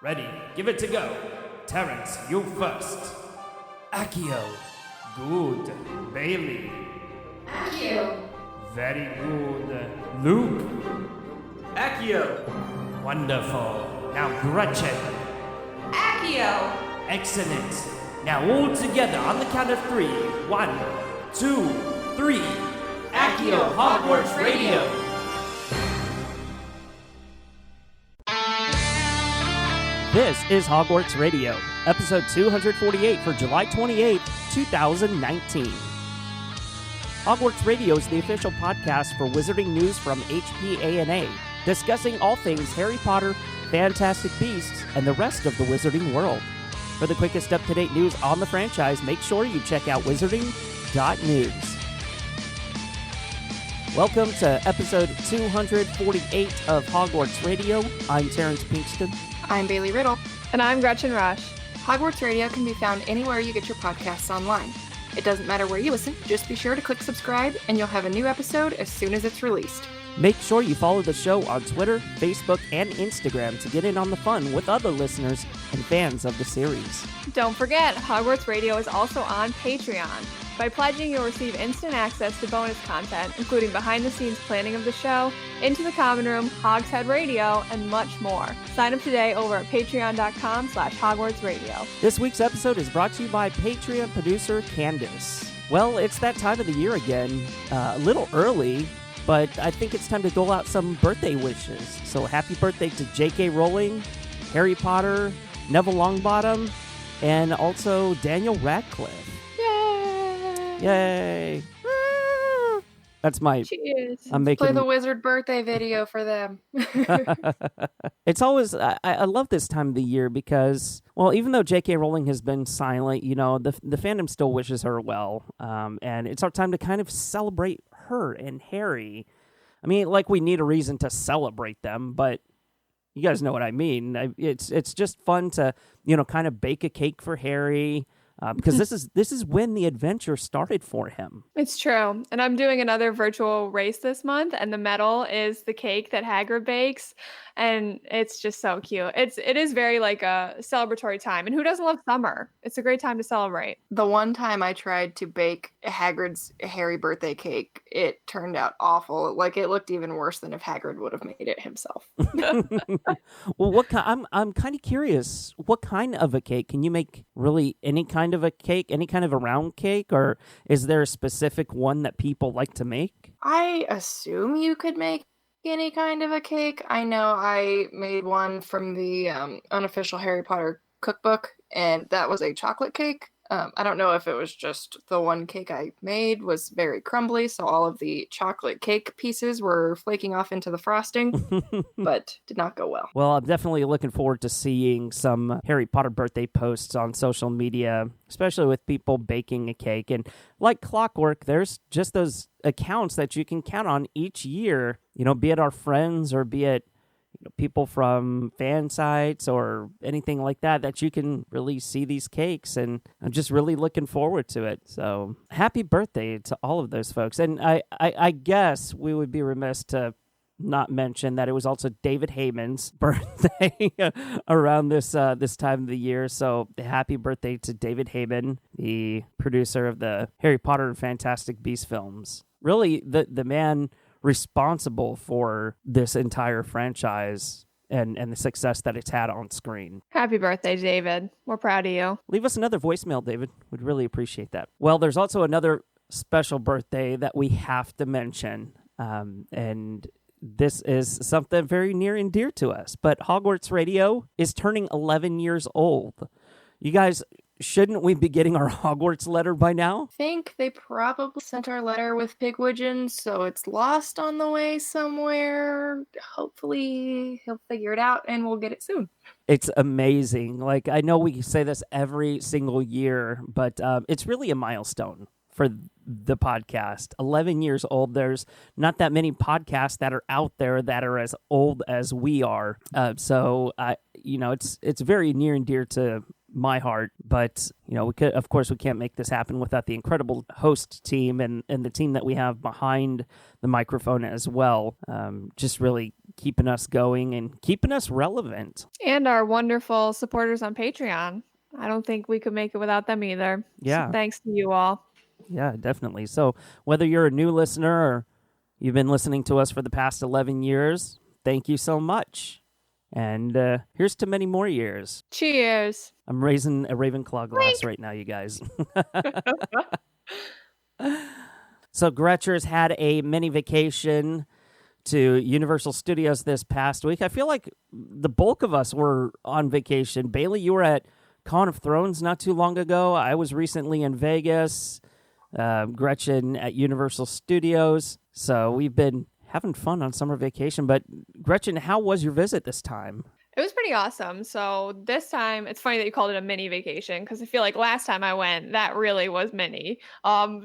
Ready, give it to go. Terrance, you first. Accio. Good. Bailey. Accio. Very good. Luke. Accio. Wonderful. Now Gretchen. Accio. Excellent. Now all together on the count of 3. 1, 2, 3. Accio Hogwarts Radio. This is Hogwarts Radio, episode 248 for July 28th, 2019. Hogwarts Radio is the official podcast for wizarding news from HPA&A, discussing all things Harry Potter, Fantastic Beasts, and the rest of the wizarding world. For the quickest up-to-date news on the franchise, make sure you check out wizarding.news. Welcome to episode 248 of Hogwarts Radio. I'm Terrance Pinkston. I'm Bailey Riddle. And I'm Gretchen Rush. Hogwarts Radio can be found anywhere you get your podcasts online. It doesn't matter where you listen, just be sure to click subscribe and you'll have a new episode as soon as it's released. Make sure you follow the show on Twitter, Facebook, and Instagram to get in on the fun with other listeners and fans of the series. Don't forget, Hogwarts Radio is also on Patreon. By pledging, you'll receive instant access to bonus content, including behind-the-scenes planning of the show, Into the Common Room, Hogshead Radio, and much more. Sign up today over at patreon.com/HogwartsRadio. This week's episode is brought to you by Patreon producer Candace. Well, it's that time of the year again, a little early, but I think it's time to dole out some birthday wishes. So happy birthday to J.K. Rowling, Harry Potter, Neville Longbottom, and also Daniel Radcliffe. Yay! That's my... Cheers. I'm making... Play the wizard birthday video for them. It's always... I love this time of the year because, well, even though J.K. Rowling has been silent, you know, the fandom still wishes her well. And it's our time to kind of celebrate her and Harry. I mean, like we need a reason to celebrate them, but you guys know what I mean. It's just fun to, you know, kind of bake a cake for Harry. Because this is when the adventure started for him. It's true. And I'm doing another virtual race this month, and the medal is the cake that Hagrid bakes. And it's just so cute. It is very like a celebratory time. And who doesn't love summer? It's a great time to celebrate. The one time I tried to bake Hagrid's Harry birthday cake, it turned out awful. Like, it looked even worse than if Hagrid would have made it himself. Well, I'm kind of curious. What kind of a cake? Can you make really any kind of a cake, any kind of a round cake, or is there a specific one that people like to make? I assume you could make any kind of a cake. I know I made one from the unofficial Harry Potter cookbook, and that was a chocolate cake. I don't know if it was just the one cake I made was very crumbly, so all of the chocolate cake pieces were flaking off into the frosting, but did not go well. Well, I'm definitely looking forward to seeing some Harry Potter birthday posts on social media, especially with people baking a cake. And like clockwork, there's just those accounts that you can count on each year, you know, be it our friends or be it people from fan sites or anything like that you can really see these cakes, and I'm just really looking forward to it. So happy birthday to all of those folks. And I guess we would be remiss to not mention that it was also David Heyman's birthday around this time of the year. So happy birthday to David Heyman, the producer of the Harry Potter and Fantastic Beasts films. Really, the man responsible for this entire franchise and the success that it's had on screen. Happy birthday, David. We're proud of you. Leave us another voicemail, David. We'd really appreciate that. Well, there's also another special birthday that we have to mention, and this is something very near and dear to us, but Hogwarts Radio is turning 11 years old. You guys, shouldn't we be getting our Hogwarts letter by now? I think they probably sent our letter with Pigwidgeon, so it's lost on the way somewhere. Hopefully he'll figure it out and we'll get it soon. It's amazing. Like, I know we say this every single year, but it's really a milestone for the podcast. 11 years old. There's not that many podcasts that are out there that are as old as we are. So it's very near and dear to my heart. But, we can't make this happen without the incredible host team and the team that we have behind the microphone as well. Just really keeping us going and keeping us relevant. And our wonderful supporters on Patreon. I don't think we could make it without them either. Yeah. So thanks to you all. Yeah, definitely. So whether you're a new listener or you've been listening to us for the past 11 years, thank you so much. And here's to many more years. Cheers. I'm raising a Ravenclaw glass right now, you guys. So Gretcher's had a mini vacation to Universal Studios this past week. I feel like the bulk of us were on vacation. Bailey, you were at Con of Thrones not too long ago. I was recently in Vegas. Gretchen at Universal Studios. So we've been having fun on summer vacation. But Gretchen, how was your visit this time? It was pretty awesome. So this time, it's funny that you called it a mini vacation because I feel like last time I went, that really was mini.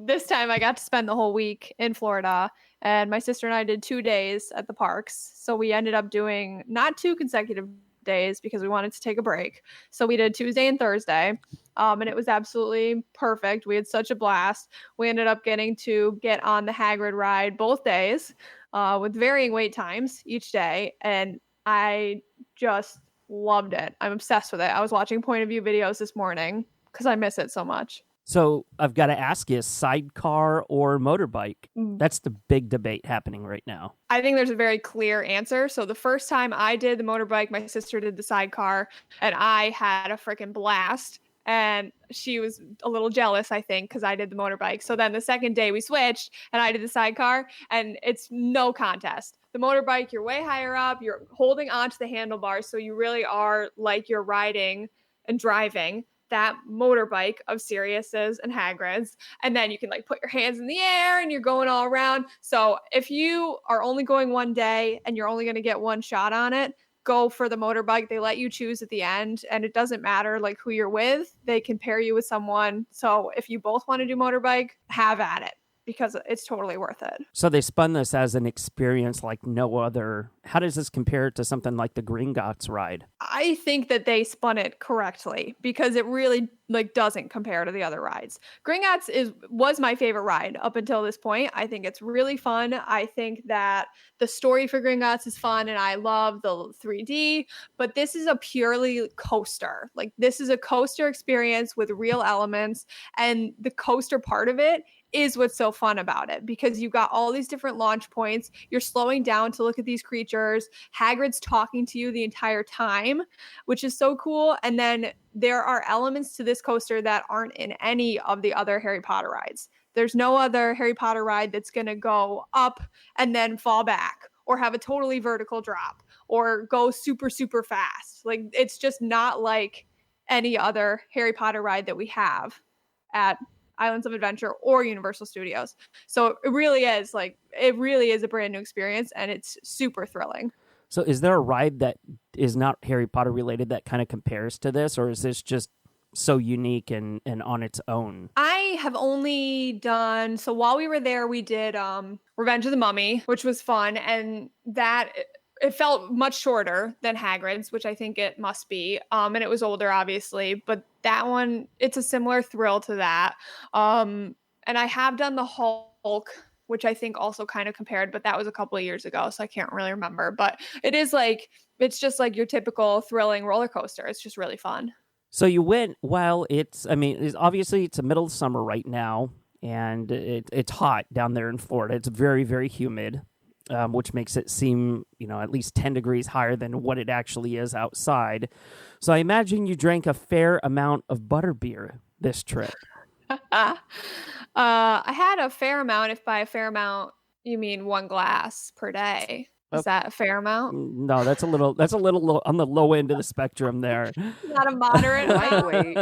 This time I got to spend the whole week in Florida, and my sister and I did 2 days at the parks. So we ended up doing not 2 consecutive days because we wanted to take a break. So we did Tuesday and Thursday, and it was absolutely perfect. We had such a blast. We ended up getting to get on the Hagrid ride both days with varying wait times each day, and I just loved it. I'm obsessed with it. I was watching point of view videos this morning because I miss it so much. So I've got to ask you, sidecar or motorbike? That's the big debate happening right now. I think there's a very clear answer. So the first time I did the motorbike, my sister did the sidecar, and I had a freaking blast. And she was a little jealous, I think, because I did the motorbike. So then the second day we switched and I did the sidecar, and it's no contest. The motorbike, you're way higher up. You're holding onto the handlebars. So you really are like you're riding and driving that motorbike of Sirius's and Hagrid's. And then you can like put your hands in the air and you're going all around. So if you are only going one day and you're only going to get one shot on it, go for the motorbike. They let you choose at the end, and it doesn't matter like who you're with. They can pair you with someone. So if you both want to do motorbike, have at it because it's totally worth it. So they spun this as an experience like no other. How does this compare to something like the Gringotts ride? I think that they spun it correctly because it really like doesn't compare to the other rides. Gringotts was my favorite ride up until this point. I think it's really fun. I think that the story for Gringotts is fun and I love the 3D, but this is a purely coaster. Like this is a coaster experience with real elements, and the coaster part of it is what's so fun about it because you've got all these different launch points. You're slowing down to look at these creatures. Hagrid's talking to you the entire time, which is so cool. And then there are elements to this coaster that aren't in any of the other Harry Potter rides. There's no other Harry Potter ride that's going to go up and then fall back or have a totally vertical drop or go super, super fast. Like it's just not like any other Harry Potter ride that we have at Islands of Adventure or Universal Studios. So it really is a brand new experience and it's super thrilling. So is there a ride that is not Harry Potter related that kind of compares to this, or is this just so unique and on its own? I have only done, so while we were there, we did Revenge of the Mummy, which was fun, and that it felt much shorter than Hagrid's, which I think it must be. And it was older, obviously, but that one, it's a similar thrill to that. And I have done the Hulk, which I think also kind of compared, but that was a couple of years ago, so I can't really remember. But it's just like your typical thrilling roller coaster. It's just really fun. So you went while it's obviously it's the middle of summer right now, and it's hot down there in Florida. It's very, very humid. Which makes it seem, at least 10 degrees higher than what it actually is outside. So I imagine you drank a fair amount of butterbeer this trip. I had a fair amount. If by a fair amount you mean one glass per day. Is that a fair amount? No, that's a little low, on the low end of the spectrum there. Not a moderate lightweight.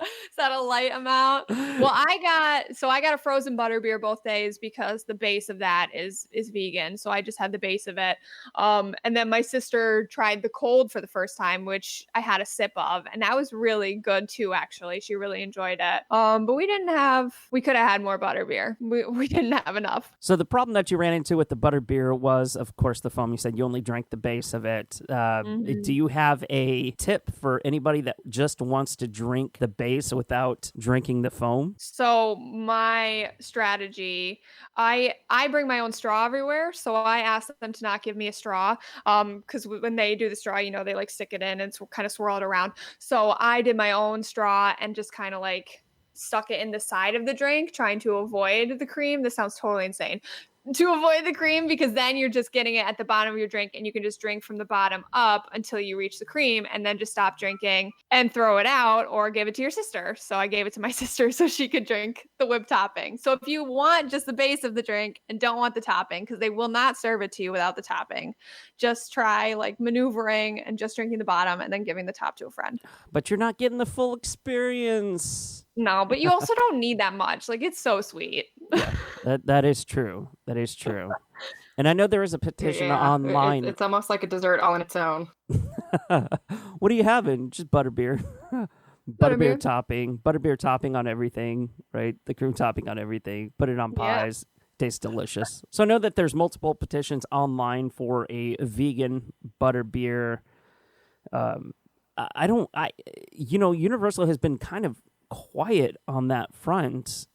Is that a light amount? Well, I got a frozen butterbeer both days because the base of that is vegan. So I just had the base of it. And then my sister tried the cold for the first time, which I had a sip of, and that was really good too, actually. She really enjoyed it. But we could have had more butterbeer. We didn't have enough. So the problem that you ran into with the butterbeer was, of course, the foam. You said you only drank the base of it. Do you have a tip for anybody that just wants to drink the base without drinking the foam? So my strategy, I bring my own straw everywhere. So I asked them to not give me a straw. Because when they do the straw, they like stick it in and kind of swirl it around. So I did my own straw and just kind of like stuck it in the side of the drink, trying to avoid the cream. This sounds totally insane. To avoid the cream, because then you're just getting it at the bottom of your drink and you can just drink from the bottom up until you reach the cream and then just stop drinking and throw it out or give it to your sister. So I gave it to my sister so she could drink the whipped topping. So if you want just the base of the drink and don't want the topping, because they will not serve it to you without the topping, just try like maneuvering and just drinking the bottom and then giving the top to a friend. But you're not getting the full experience. No, but you also don't need that much. Like, it's so sweet. Yeah, that is true. That is true. And I know there is a petition online. It's almost like a dessert all on its own. What are you having? Just butterbeer. Butterbeer topping on everything, right? The cream topping on everything. Put it on pies. Tastes delicious. So I know that there's multiple petitions online for a vegan butterbeer. Universal has been kind of quiet on that front.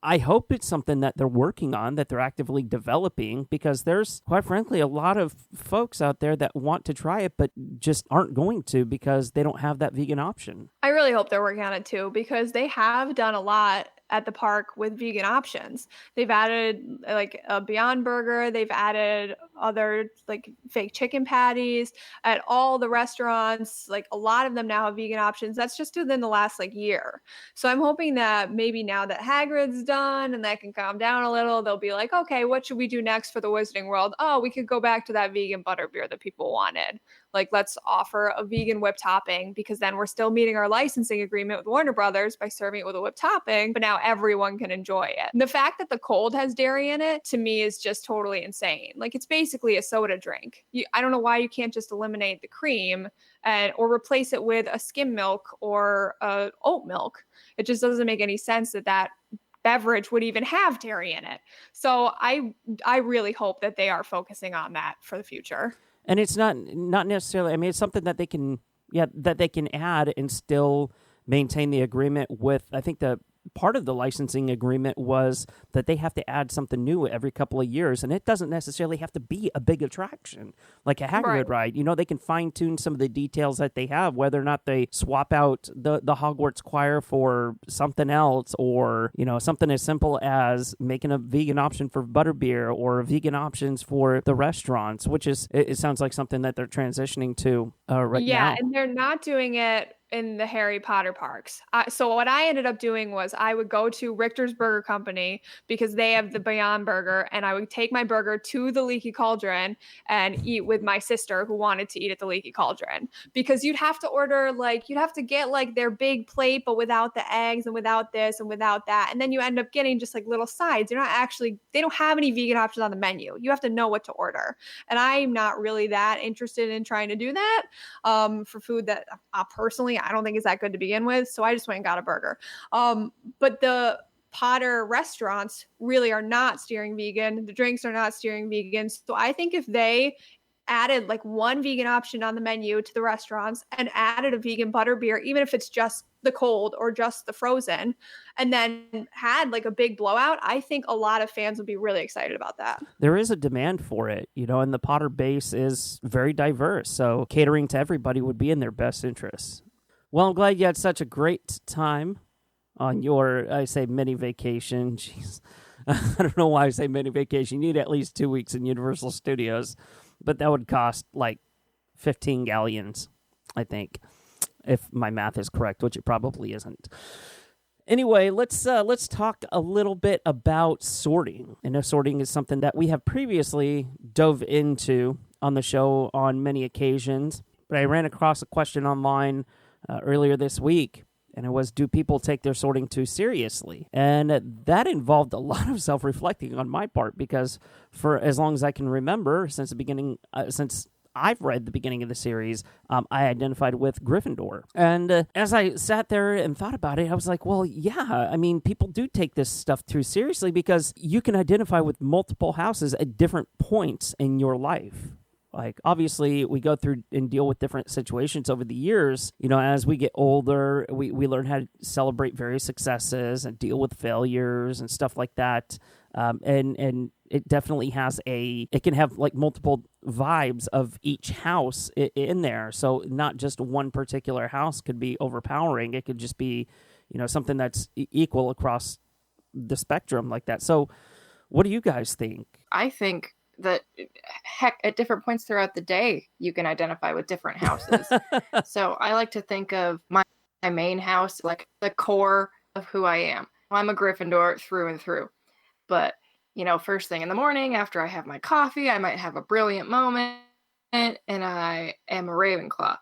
I hope it's something that they're working on, that they're actively developing, because there's, quite frankly, a lot of folks out there that want to try it, but just aren't going to because they don't have that vegan option. I really hope they're working on it too, because they have done a lot at the park with vegan options. They've added like a Beyond Burger. They've added other like fake chicken patties at all the restaurants. Like a lot of them now have vegan options. That's just within the last like year. So I'm hoping that maybe now that Hagrid's done and that can calm down a little, they'll be like, okay, what should we do next for the Wizarding World? Oh, we could go back to that vegan butterbeer that people wanted. Like, let's offer a vegan whipped topping, because then we're still meeting our licensing agreement with Warner Brothers by serving it with a whipped topping, but now everyone can enjoy it. And the fact that the cold has dairy in it, to me, is just totally insane. Like, it's basically a soda drink. I don't know why you can't just eliminate the cream or replace it with a skim milk or oat milk. It just doesn't make any sense that beverage would even have dairy in it. So I really hope that they are focusing on that for the future. And it's not necessarily, I mean, it's something that they can add and still maintain the agreement with. I think the part of the licensing agreement was that they have to add something new every couple of years, and it doesn't necessarily have to be a big attraction like a Hagrid ride. They can fine-tune some of the details that they have, whether or not they swap out the Hogwarts choir for something else, or something as simple as making a vegan option for butterbeer or vegan options for the restaurants, which is, it sounds like something that they're transitioning to right now. Yeah, and they're not doing it in the Harry Potter parks. So what I ended up doing was I would go to Richter's Burger Company because they have the Beyond Burger, and I would take my burger to the Leaky Cauldron and eat with my sister who wanted to eat at the Leaky Cauldron, because you'd have to get like their big plate, but without the eggs and without this and without that. And then you end up getting just like little sides. They don't have any vegan options on the menu. You have to know what to order. And I'm not really that interested in trying to do that for food that personally I don't think is that good to begin with. So I just went and got a burger. But the Potter restaurants really are not steering vegan. The drinks are not steering vegan. So I think if they added like one vegan option on the menu to the restaurants and added a vegan butterbeer, even if it's just the cold or just the frozen, and then had like a big blowout, I think a lot of fans would be really excited about that. There is a demand for it, and the Potter base is very diverse. So catering to everybody would be in their best interests. Well, I'm glad you had such a great time on your, I say, mini vacation. Jeez, I don't know why I say mini vacation. You need at least 2 weeks in Universal Studios, but that would cost like 15 galleons, I think, if my math is correct, which it probably isn't. Anyway, let's talk a little bit about sorting. I know sorting is something that we have previously dove into on the show on many occasions, but I ran across a question online earlier this week, And it was, do people take their sorting too seriously? And that involved a lot of self-reflecting on my part, because for as long as I can remember, since the beginning, since I've read the beginning of the series, I identified with Gryffindor. And as I sat there and thought about it, I was like, well, yeah, I mean, people do take this stuff too seriously, because you can identify with multiple houses at different points in your life. Like, obviously, we go through and deal with different situations over the years. You know, as we get older, we learn how to celebrate various successes and deal with failures and stuff like that. And it definitely has it can have like multiple vibes of each house in there. So not just one particular house could be overpowering. It could just be, you know, something that's equal across the spectrum like that. So what do you guys think? I think that, heck, at different points throughout the day, you can identify with different houses. So I like to think of my main house like the core of who I am. I'm a Gryffindor through and through. But, you know, first thing in the morning, after I have my coffee, I might have a brilliant moment, and I am a Ravenclaw.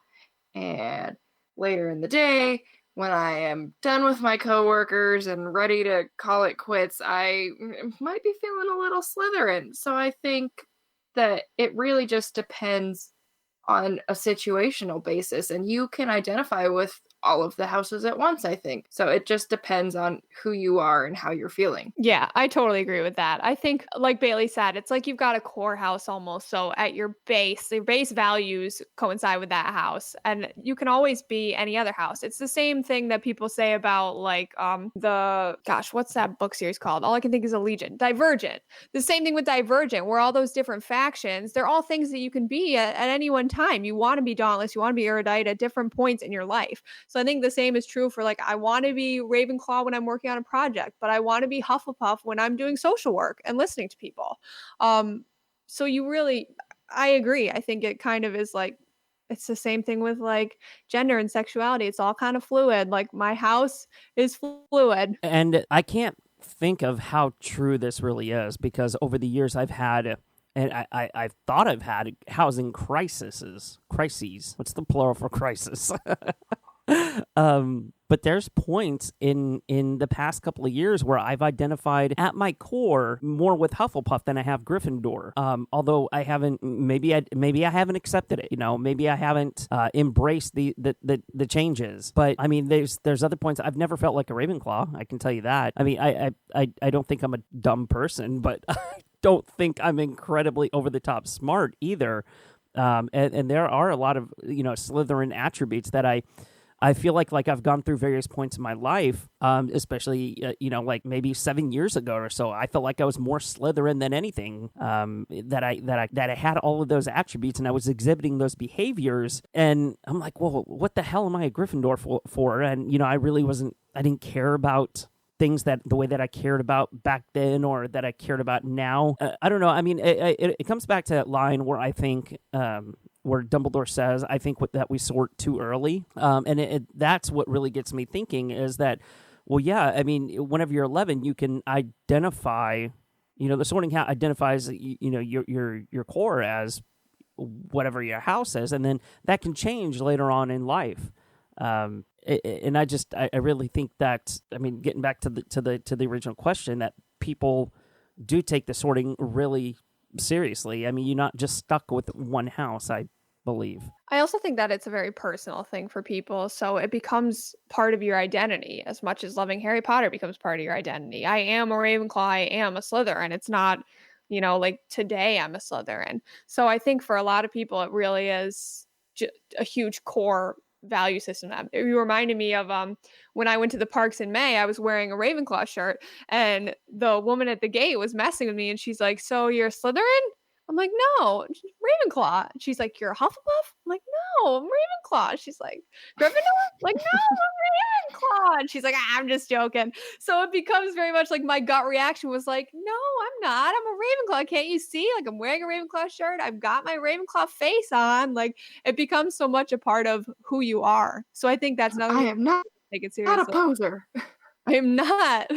And later in the day, when I am done with my coworkers and ready to call it quits, I might be feeling a little Slytherin. So I think that it really just depends on a situational basis, and you can identify with all of the houses at once, I think. So it just depends on who you are and how you're feeling. Yeah, I totally agree with that. I think, like Bailey said, it's like you've got a core house almost. So at your base values coincide with that house. And you can always be any other house. It's the same thing that people say about like what's that book series called? All I can think is Allegiant. Divergent. The same thing with Divergent, where all those different factions, they're all things that you can be at any one time. You want to be Dauntless, you want to be Erudite at different points in your life. So I think the same is true for, like, I want to be Ravenclaw when I'm working on a project, but I want to be Hufflepuff when I'm doing social work and listening to people. So I agree. I think it kind of is like, it's the same thing with like gender and sexuality. It's all kind of fluid. Like, my house is fluid. And I can't think of how true this really is, because over the years I've had, and I've thought I've had housing crises. What's the plural for crisis? But there's points in the past couple of years where I've identified at my core more with Hufflepuff than I have Gryffindor. Although I haven't, maybe I haven't accepted it. You know, maybe I haven't embraced the changes. But I mean, there's other points. I've never felt like a Ravenclaw. I can tell you that. I mean, I don't think I'm a dumb person, but I don't think I'm incredibly over the top smart either. And there are a lot of, you know, Slytherin attributes that I feel like I've gone through various points in my life, especially, you know, like maybe 7 years ago or so. I felt like I was more Slytherin than anything, that I had all of those attributes and I was exhibiting those behaviors. And I'm like, well, what the hell am I a Gryffindor for? And, you know, I didn't care about things the way that I cared about back then or that I cared about now. I don't know. I mean, it comes back to that line where I think, where Dumbledore says, I think that we sort too early. And that's what really gets me thinking is that, well, yeah, I mean, whenever you're 11, you can identify, you know, the sorting hat identifies, you know, your core as whatever your house is. And then that can change later on in life. And I really think that, I mean, getting back to the original question, that people do take the sorting really seriously. I mean, you're not just stuck with one house, I believe. I also think that it's a very personal thing for people, so it becomes part of your identity as much as loving Harry Potter becomes part of your identity. I am a Ravenclaw, I am a Slytherin. It's not, you know, like today I'm a Slytherin. So I think for a lot of people, it really is a huge core value system. You reminded me of when I went to the parks in May. I was wearing a Ravenclaw shirt, and the woman at the gate was messing with me, and she's like, "So you're Slytherin?" I'm like, "No, Ravenclaw." She's like, "You're a Hufflepuff?" I'm like, "No, I'm Ravenclaw." She's like, "Gryffindor?" I'm like, "No, I'm Ravenclaw." And she's like, "I'm just joking." So it becomes very much like my gut reaction was like, "No, I'm not. I'm a Ravenclaw. Can't you see? Like, I'm wearing a Ravenclaw shirt. I've got my Ravenclaw face on." Like, it becomes so much a part of who you are. So I think that's another. I am not take it seriously. Not a poser. I am not.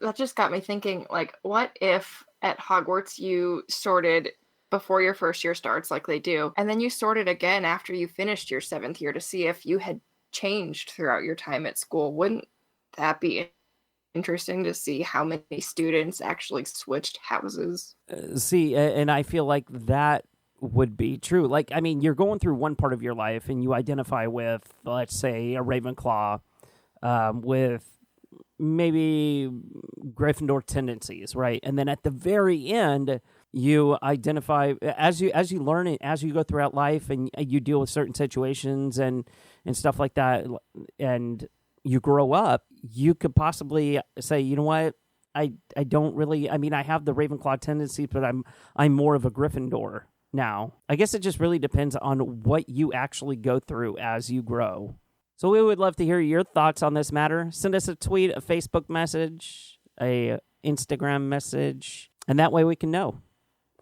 That just got me thinking, like, what if at Hogwarts you sorted before your first year starts, like they do, and then you sorted again after you finished your 7th year to see if you had changed throughout your time at school. Wouldn't that be interesting to see how many students actually switched houses? And I feel like that would be true. Like, I mean, you're going through one part of your life and you identify with, let's say, a Ravenclaw, with maybe Gryffindor tendencies, right? And then at the very end, you identify as you learn it, as you go throughout life, and you deal with certain situations and stuff like that, and you grow up. You could possibly say, you know what, I don't really. I mean, I have the Ravenclaw tendencies, but I'm more of a Gryffindor now. I guess it just really depends on what you actually go through as you grow. So we would love to hear your thoughts on this matter. Send us a tweet, a Facebook message, a Instagram message, and that way we can know.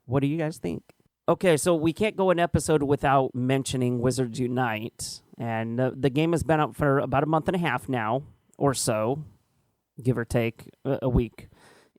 What do you guys think? Okay, so we can't go an episode without mentioning Wizards Unite. And the game has been out for about a month and a half now, or so, give or take a week.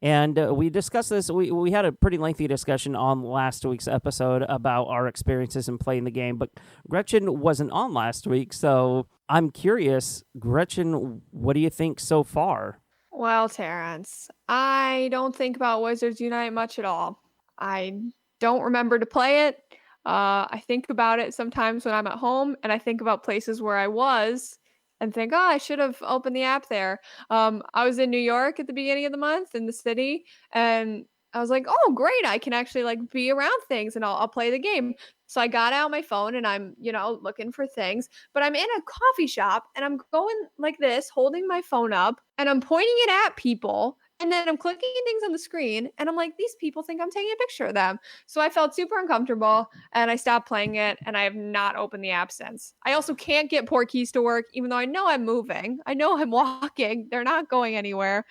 And we discussed this. We had a pretty lengthy discussion on last week's episode about our experiences in playing the game. But Gretchen wasn't on last week, so I'm curious. Gretchen, what do you think so far? Well, Terrance, I don't think about Wizards Unite much at all. I don't remember to play it. I think about it sometimes when I'm at home, and I think about places where I was and think, oh, I should have opened the app there. I was in New York at the beginning of the month in the city, and I was like, oh, great. I can actually like be around things and I'll play the game. So I got out my phone and I'm, looking for things, but I'm in a coffee shop and I'm going like this, holding my phone up and I'm pointing it at people. And then I'm clicking things on the screen and I'm like, these people think I'm taking a picture of them. So I felt super uncomfortable and I stopped playing it and I have not opened the app since. I also can't get port keys to work, even though I know I'm moving. I know I'm walking. They're not going anywhere.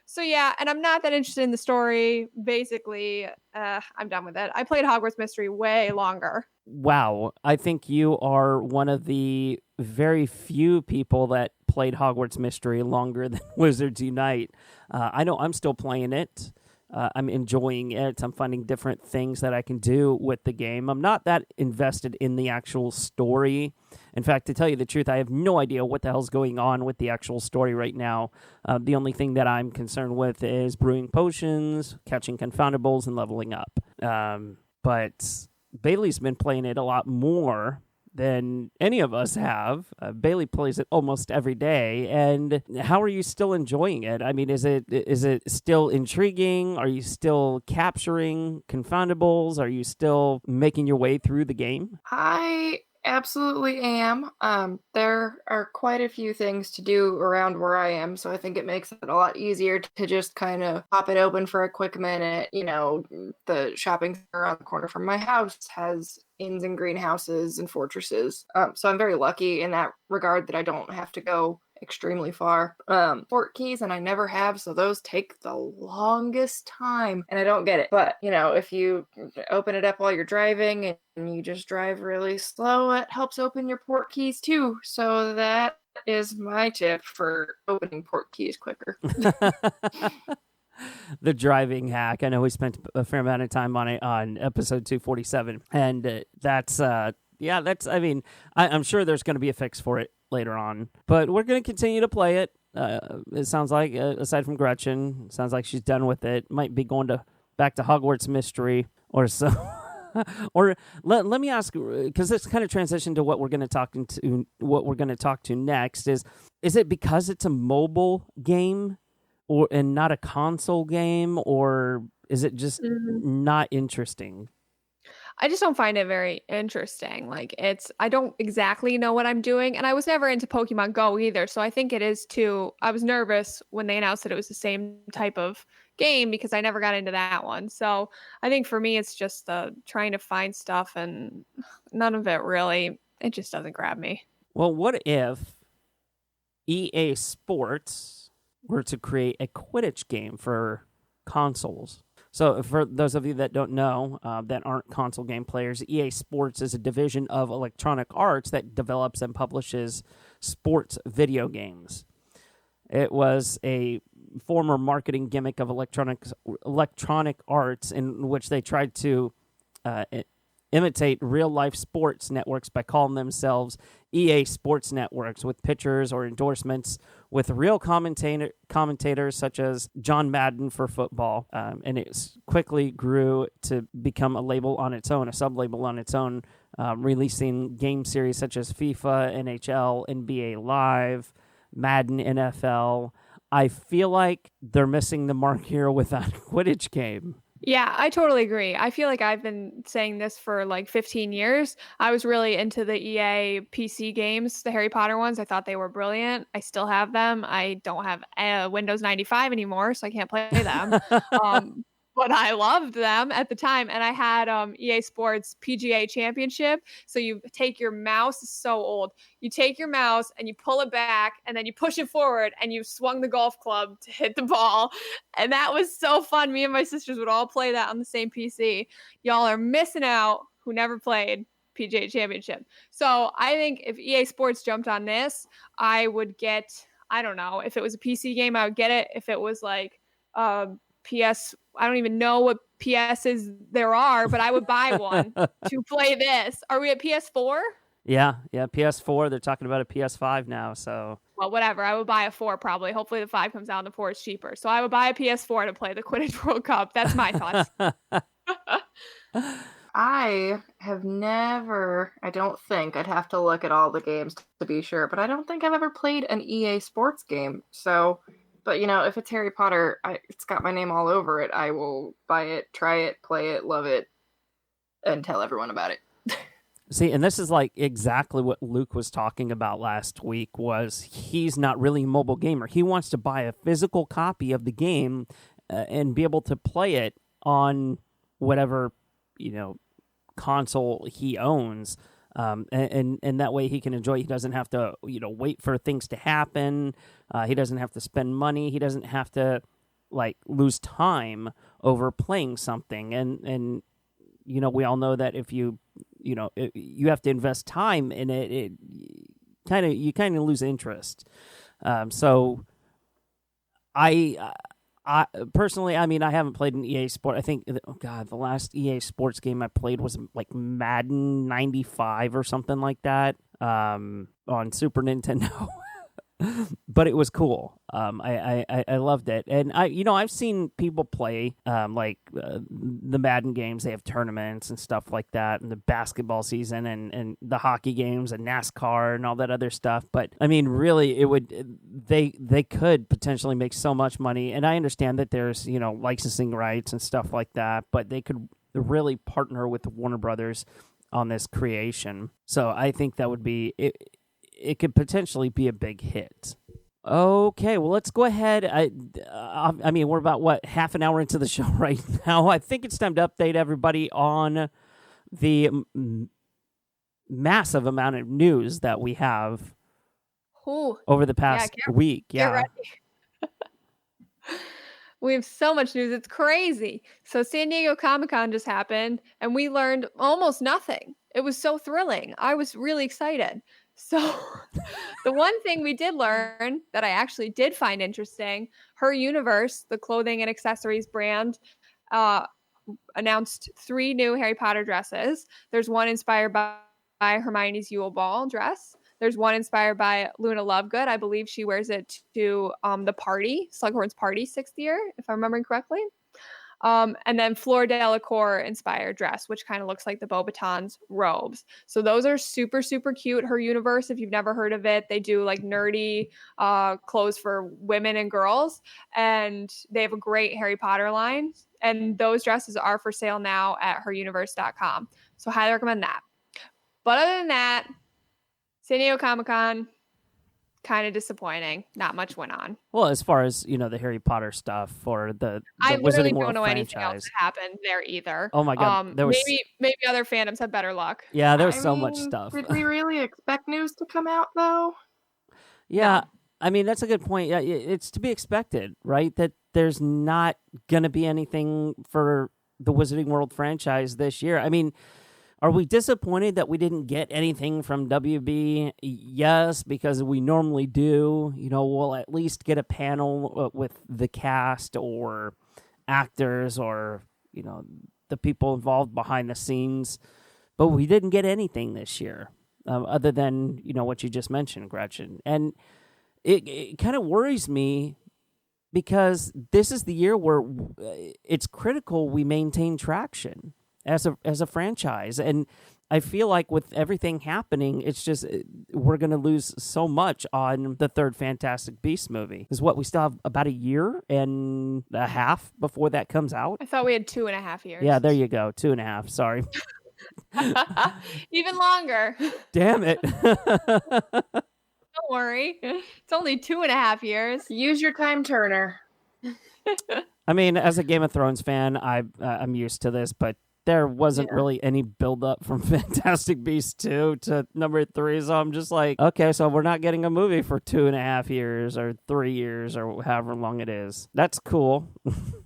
So yeah, and I'm not that interested in the story. Basically, I'm done with it. I played Hogwarts Mystery way longer. Wow. I think you are one of the very few people that played Hogwarts Mystery longer than Wizards Unite. I know I'm still playing it. I'm enjoying it. I'm finding different things that I can do with the game. I'm not that invested in the actual story. In fact, to tell you the truth, I have no idea what the hell's going on with the actual story right now. The only thing that I'm concerned with is brewing potions, catching confoundables, and leveling up. But Bailey's been playing it a lot more than any of us have. Bailey plays it almost every day. And how are you still enjoying it? I mean, is it still intriguing? Are you still capturing confoundables? Are you still making your way through the game? I absolutely am. There are quite a few things to do around where I am, so I think it makes it a lot easier to just kind of pop it open for a quick minute. The shopping center around the corner from my house has inns and greenhouses and fortresses. So I'm very lucky in that regard that I don't have to go extremely far. Port keys, and I never have, so those take the longest time, and I don't get it. But, if you open it up while you're driving and you just drive really slow, it helps open your port keys too. So that is my tip for opening port keys quicker. The driving hack. I know we spent a fair amount of time on it on episode 247, and I'm sure there's going to be a fix for it later on, but we're going to continue to play it. It sounds like, aside from Gretchen, it sounds like she's done with it. Might be going back to Hogwarts Mystery or so. Or let me ask, because this kind of transition to what we're going to talk to next is it because it's a mobile game and not a console game, or is it just not interesting? I just don't find it very interesting. I don't exactly know what I'm doing. And I was never into Pokemon Go either. So I think it is too. I was nervous when they announced that it was the same type of game because I never got into that one. So I think for me, it's just trying to find stuff, and none of it really, it just doesn't grab me. Well, what if EA Sports were to create a Quidditch game for consoles? So for those of you that don't know, that aren't console game players, EA Sports is a division of Electronic Arts that develops and publishes sports video games. It was a former marketing gimmick of Electronic Arts in which they tried to imitate real-life sports networks by calling themselves EA Sports Networks, with pictures or endorsements with real commentators such as John Madden for football. And it quickly grew to become a label on its own, a sub-label on its own, releasing game series such as FIFA, NHL, NBA Live, Madden, NFL. I feel like they're missing the mark here with that Quidditch game. Yeah, I totally agree. I feel like I've been saying this for like 15 years. I was really into the EA PC games, the Harry Potter ones. I thought they were brilliant. I still have them. I don't have Windows 95 anymore, so I can't play them. But I loved them at the time. And I had EA Sports PGA Championship. So you take your mouse, it's so old. You take your mouse and you pull it back and then you push it forward and you swung the golf club to hit the ball. And that was so fun. Me and my sisters would all play that on the same PC. Y'all are missing out who never played PGA Championship. So I think if EA Sports jumped on this, I would get, I don't know, if it was a PC game, I would get it. If it was like PS, I don't even know what PSs there are, but I would buy one to play this. Are we at PS4? Yeah, PS4. They're talking about a PS5 now, so. Well, whatever. I would buy a 4 probably. Hopefully the 5 comes out and the 4 is cheaper. So I would buy a PS4 to play the Quidditch World Cup. That's my thoughts. I have never, I don't think, I'd have to look at all the games to be sure, but I don't think I've ever played an EA Sports game. So, but you know, if it's Harry Potter, it's got my name all over it. I will buy it, try it, play it, love it, and tell everyone about it. See, and this is like exactly what Luke was talking about last week, was he's not really a mobile gamer. He wants to buy a physical copy of the game and be able to play it on whatever, console he owns. And that way he can enjoy. He doesn't have to, wait for things to happen. He doesn't have to spend money. He doesn't have to lose time over playing something. And we all know that if you have to invest time in it, you kind of lose interest. So I personally, I haven't played an EA Sport. I think, the last EA Sports game I played was like Madden 95 or something like that, on Super Nintendo. But it was cool. I loved it, and I've seen people play the Madden games. They have tournaments and stuff like that, and the basketball season, and the hockey games, and NASCAR, and all that other stuff. But really, they could potentially make so much money. And I understand that there's licensing rights and stuff like that, but they could really partner with Warner Brothers on this creation. So I think that would be it. It could potentially be a big hit. Okay, well, let's go ahead. We're about, half an hour into the show right now. I think it's time to update everybody on the massive amount of news that we have over the past week. Get ready. We have so much news. It's crazy. So San Diego Comic-Con just happened, and we learned almost nothing. It was so thrilling. I was really excited. So the one thing we did learn that I actually did find interesting, Her Universe, the clothing and accessories brand, announced 3 new Harry Potter dresses. There's one inspired by Hermione's Yule Ball dress. There's one inspired by Luna Lovegood. I believe she wears it to the party, Slughorn's party 6th year, if I'm remembering correctly. And then Fleur Delacour inspired dress, which kind of looks like the Beauxbatons robes. So those are super, super cute. Her Universe, if you've never heard of it, they do nerdy clothes for women and girls. And they have a great Harry Potter line. And those dresses are for sale now at heruniverse.com. So highly recommend that. But other than that, San Diego Comic-Con, kind of disappointing. Not much went on. Well, as far as the Harry Potter stuff or the I Wizarding literally World don't know franchise. anything else that happened there either. Oh my god, there was maybe other fandoms had better luck. Yeah, there was so much stuff. Did we really expect news to come out though? Yeah, no. That's a good point. Yeah, it's to be expected, right? That there's not gonna be anything for the Wizarding World franchise this year. Are we disappointed that we didn't get anything from WB? Yes, because we normally do. We'll at least get a panel with the cast or actors or, the people involved behind the scenes. but we didn't get anything this year other than, what you just mentioned, Gretchen. And it kind of worries me because this is the year where it's critical we maintain traction as a franchise. And I feel like with everything happening, it's just we're going to lose so much on the third Fantastic Beasts movie. Is what we still have about a year and a half before that comes out. I thought we had 2.5 years. Yeah, there you go. 2.5. Sorry. Even longer. Damn it. Don't worry. It's only 2.5 years. Use your time, Turner. I mean, as a Game of Thrones fan, I'm used to this, but there wasn't really any build-up from Fantastic Beasts 2 to number 3, so I'm just like, okay, so we're not getting a movie for 2.5 years or 3 years or however long it is. That's cool.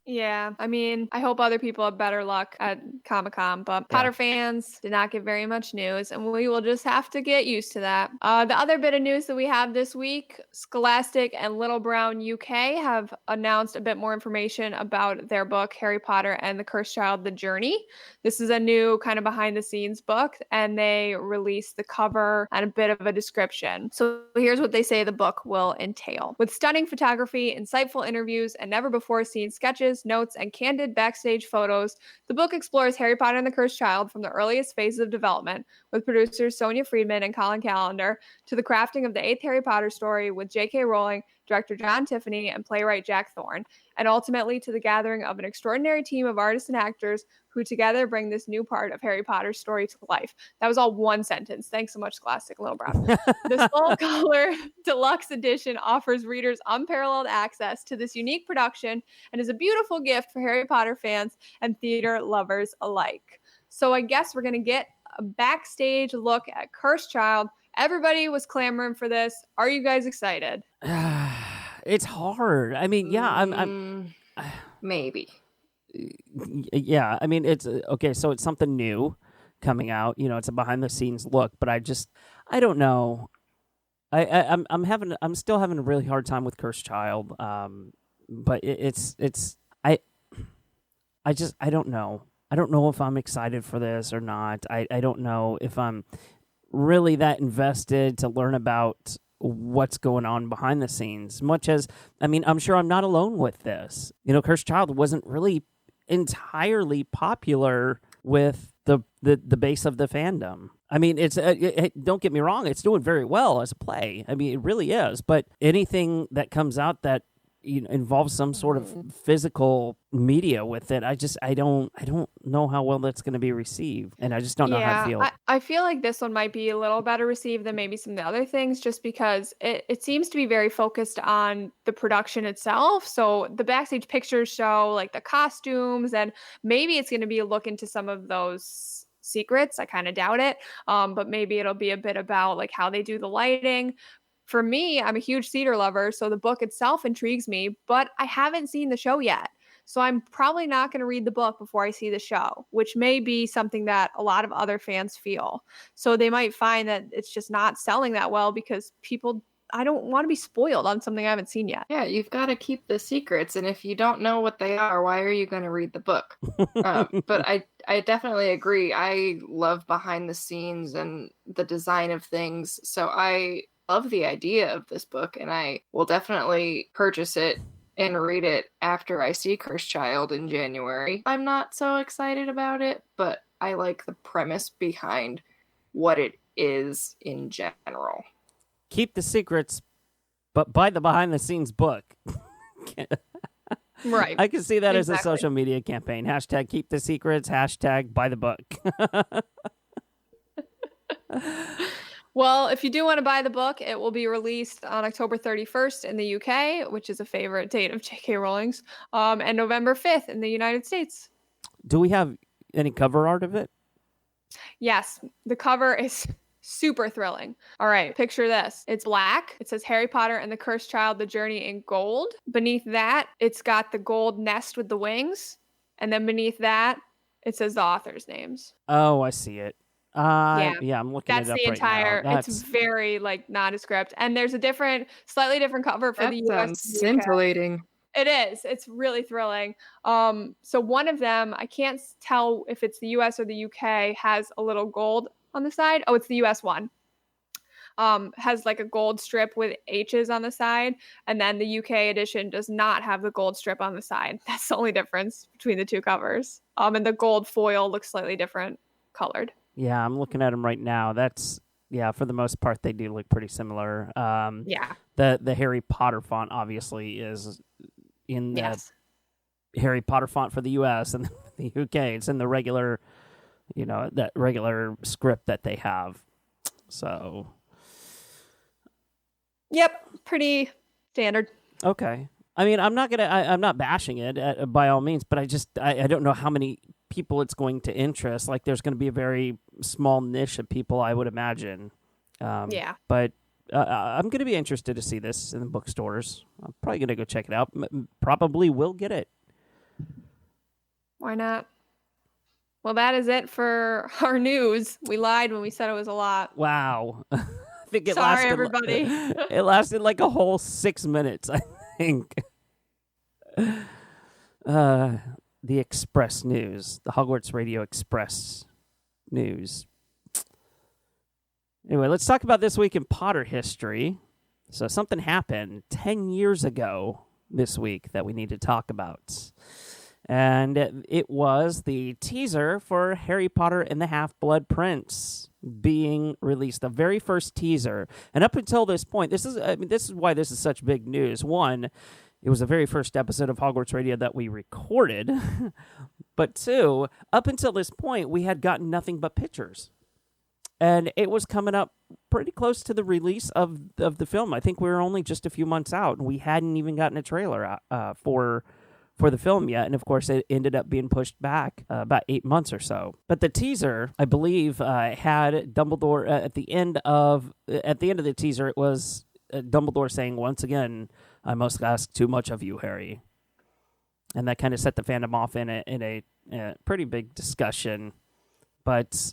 Yeah, I mean, I hope other people have better luck at Comic-Con, but Potter fans did not get very much news, and we will just have to get used to that. The other bit of news that we have this week, Scholastic and Little Brown UK have announced a bit more information about their book, Harry Potter and the Cursed Child, The Journey. This is a new kind of behind-the-scenes book, and they released the cover and a bit of a description. So here's what they say the book will entail. With stunning photography, insightful interviews, and never-before-seen sketches, notes, and candid backstage photos, the book explores Harry Potter and the Cursed Child from the earliest phases of development, with producers Sonia Friedman and Colin Callender, to the crafting of the 8th Harry Potter story with J.K. Rowling, director John Tiffany, and playwright Jack Thorne, and ultimately to the gathering of an extraordinary team of artists and actors who together bring this new part of Harry Potter's story to life. That was all one sentence. Thanks so much, Scholastic Little Brown. This full-color deluxe edition offers readers unparalleled access to this unique production and is a beautiful gift for Harry Potter fans and theater lovers alike. So I guess we're going to get a backstage look at Cursed Child. Everybody was clamoring for this. Are you guys excited? It's hard. I mean, I'm maybe. Yeah, I mean, it's okay. So it's something new coming out. It's a behind the scenes look, but I don't know. I'm still having a really hard time with Cursed Child. But I don't know. I don't know if I'm excited for this or not. I don't know if I'm really that invested to learn about what's going on behind the scenes. Much as, I mean, I'm sure I'm not alone with this. Cursed Child wasn't really entirely popular with the base of the fandom. I mean, don't get me wrong, it's doing very well as a play. I mean, it really is. But anything that comes out that involves some sort of physical media with it, I don't know how well that's going to be received, and I just don't know how to feel. I feel like this one might be a little better received than maybe some of the other things, just because it seems to be very focused on the production itself. So the backstage pictures show like the costumes, and maybe it's going to be a look into some of those secrets. I kind of doubt it, but maybe it'll be a bit about like how they do the lighting. For me, I'm a huge theater lover, so the book itself intrigues me, but I haven't seen the show yet. So I'm probably not going to read the book before I see the show, which may be something that a lot of other fans feel. So they might find that it's just not selling that well because I don't want to be spoiled on something I haven't seen yet. Yeah, you've got to keep the secrets, and if you don't know what they are, why are you going to read the book? But I definitely agree. I love behind the scenes and the design of things, so I love the idea of this book, and I will definitely purchase it and read it after I see Cursed Child in January. I'm not so excited about it, but I like the premise behind what it is in general. Keep the secrets, but buy the behind the scenes book. Right. I can see that as a social media campaign. # keep the secrets, # buy the book. Well, if you do want to buy the book, it will be released on October 31st in the UK, which is a favorite date of J.K. Rowling's, and November 5th in the United States. Do we have any cover art of it? Yes, the cover is super thrilling. All right, picture this. It's black. It says Harry Potter and the Cursed Child, The Journey in gold. Beneath that, it's got the gold nest with the wings. And then beneath that, it says the author's names. Oh, I see it. Yeah, I'm looking That's it up the right entire, now. it's very like nondescript. And there's a slightly different cover for the US. Scintillating. It is. It's really thrilling. So one of them, I can't tell if it's the US or the UK, has a little gold on the side. Oh, it's the US one. Has like a gold strip with H's on the side. And then the UK edition does not have the gold strip on the side. That's the only difference between the two covers. And the gold foil looks slightly different colored. Yeah, I'm looking at them right now. For the most part, they do look pretty similar. Yeah. The Harry Potter font obviously is in the Harry Potter font for the US, and the UK, it's in the regular, that regular script that they have. So. Yep, pretty standard. Okay. I mean, I'm not bashing it by all means, but I don't know how many people it's going to interest. Like, there's going to be a very small niche of people, I would imagine. Yeah. But I'm going to be interested to see this in the bookstores. I'm probably going to go check it out. Probably will get it. Why not? Well, that is it for our news. We lied when we said it was a lot. Wow. I think Sorry, everybody. It lasted like a whole 6 minutes, I think. The Express News. The Hogwarts Radio Express News. Anyway, let's talk about this week in Potter history. So something happened 10 years ago this week that we need to talk about. And it was the teaser for Harry Potter and the Half-Blood Prince being released, the very first teaser. And up until this point, this is why this is such big news. One, it was the very first episode of Hogwarts Radio that we recorded. But two, up until this point, we had gotten nothing but pictures. And it was coming up pretty close to the release of the film. I think we were only just a few months out, and we hadn't even gotten a trailer for the film yet. And of course, it ended up being pushed back about 8 months or so. But the teaser, I believe, had Dumbledore at the end of the teaser. It was Dumbledore saying, "Once again, I must ask too much of you, Harry." And that kind of set the fandom off in a pretty big discussion. But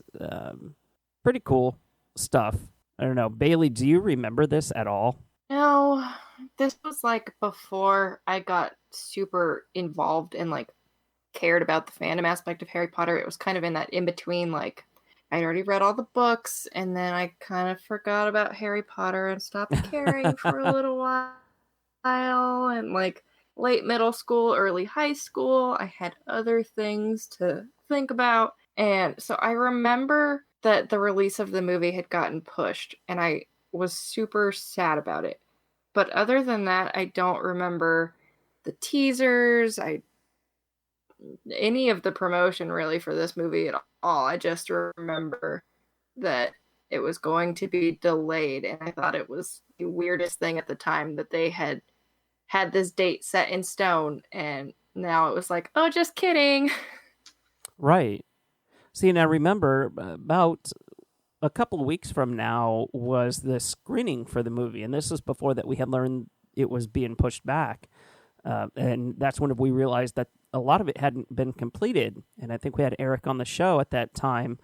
pretty cool stuff. I don't know. Bailey, do you remember this at all? No, this was like before I got super involved and like cared about the fandom aspect of Harry Potter. It was kind of in that in between, like I'd already read all the books and then I kind of forgot about Harry Potter and stopped caring for a little while. And like late middle school, early high school, I had other things to think about. And so I remember that the release of the movie had gotten pushed, and I was super sad about it. But other than that, I don't remember the teasers, any of the promotion really for this movie at all. I just remember that it was going to be delayed, and I thought it was the weirdest thing at the time that they had this date set in stone, and now it was like, oh, just kidding. Right. See, and I remember about a couple of weeks from now was the screening for the movie, and this was before that we had learned it was being pushed back. And that's when we realized that a lot of it hadn't been completed. And I think we had Eric on the show at that time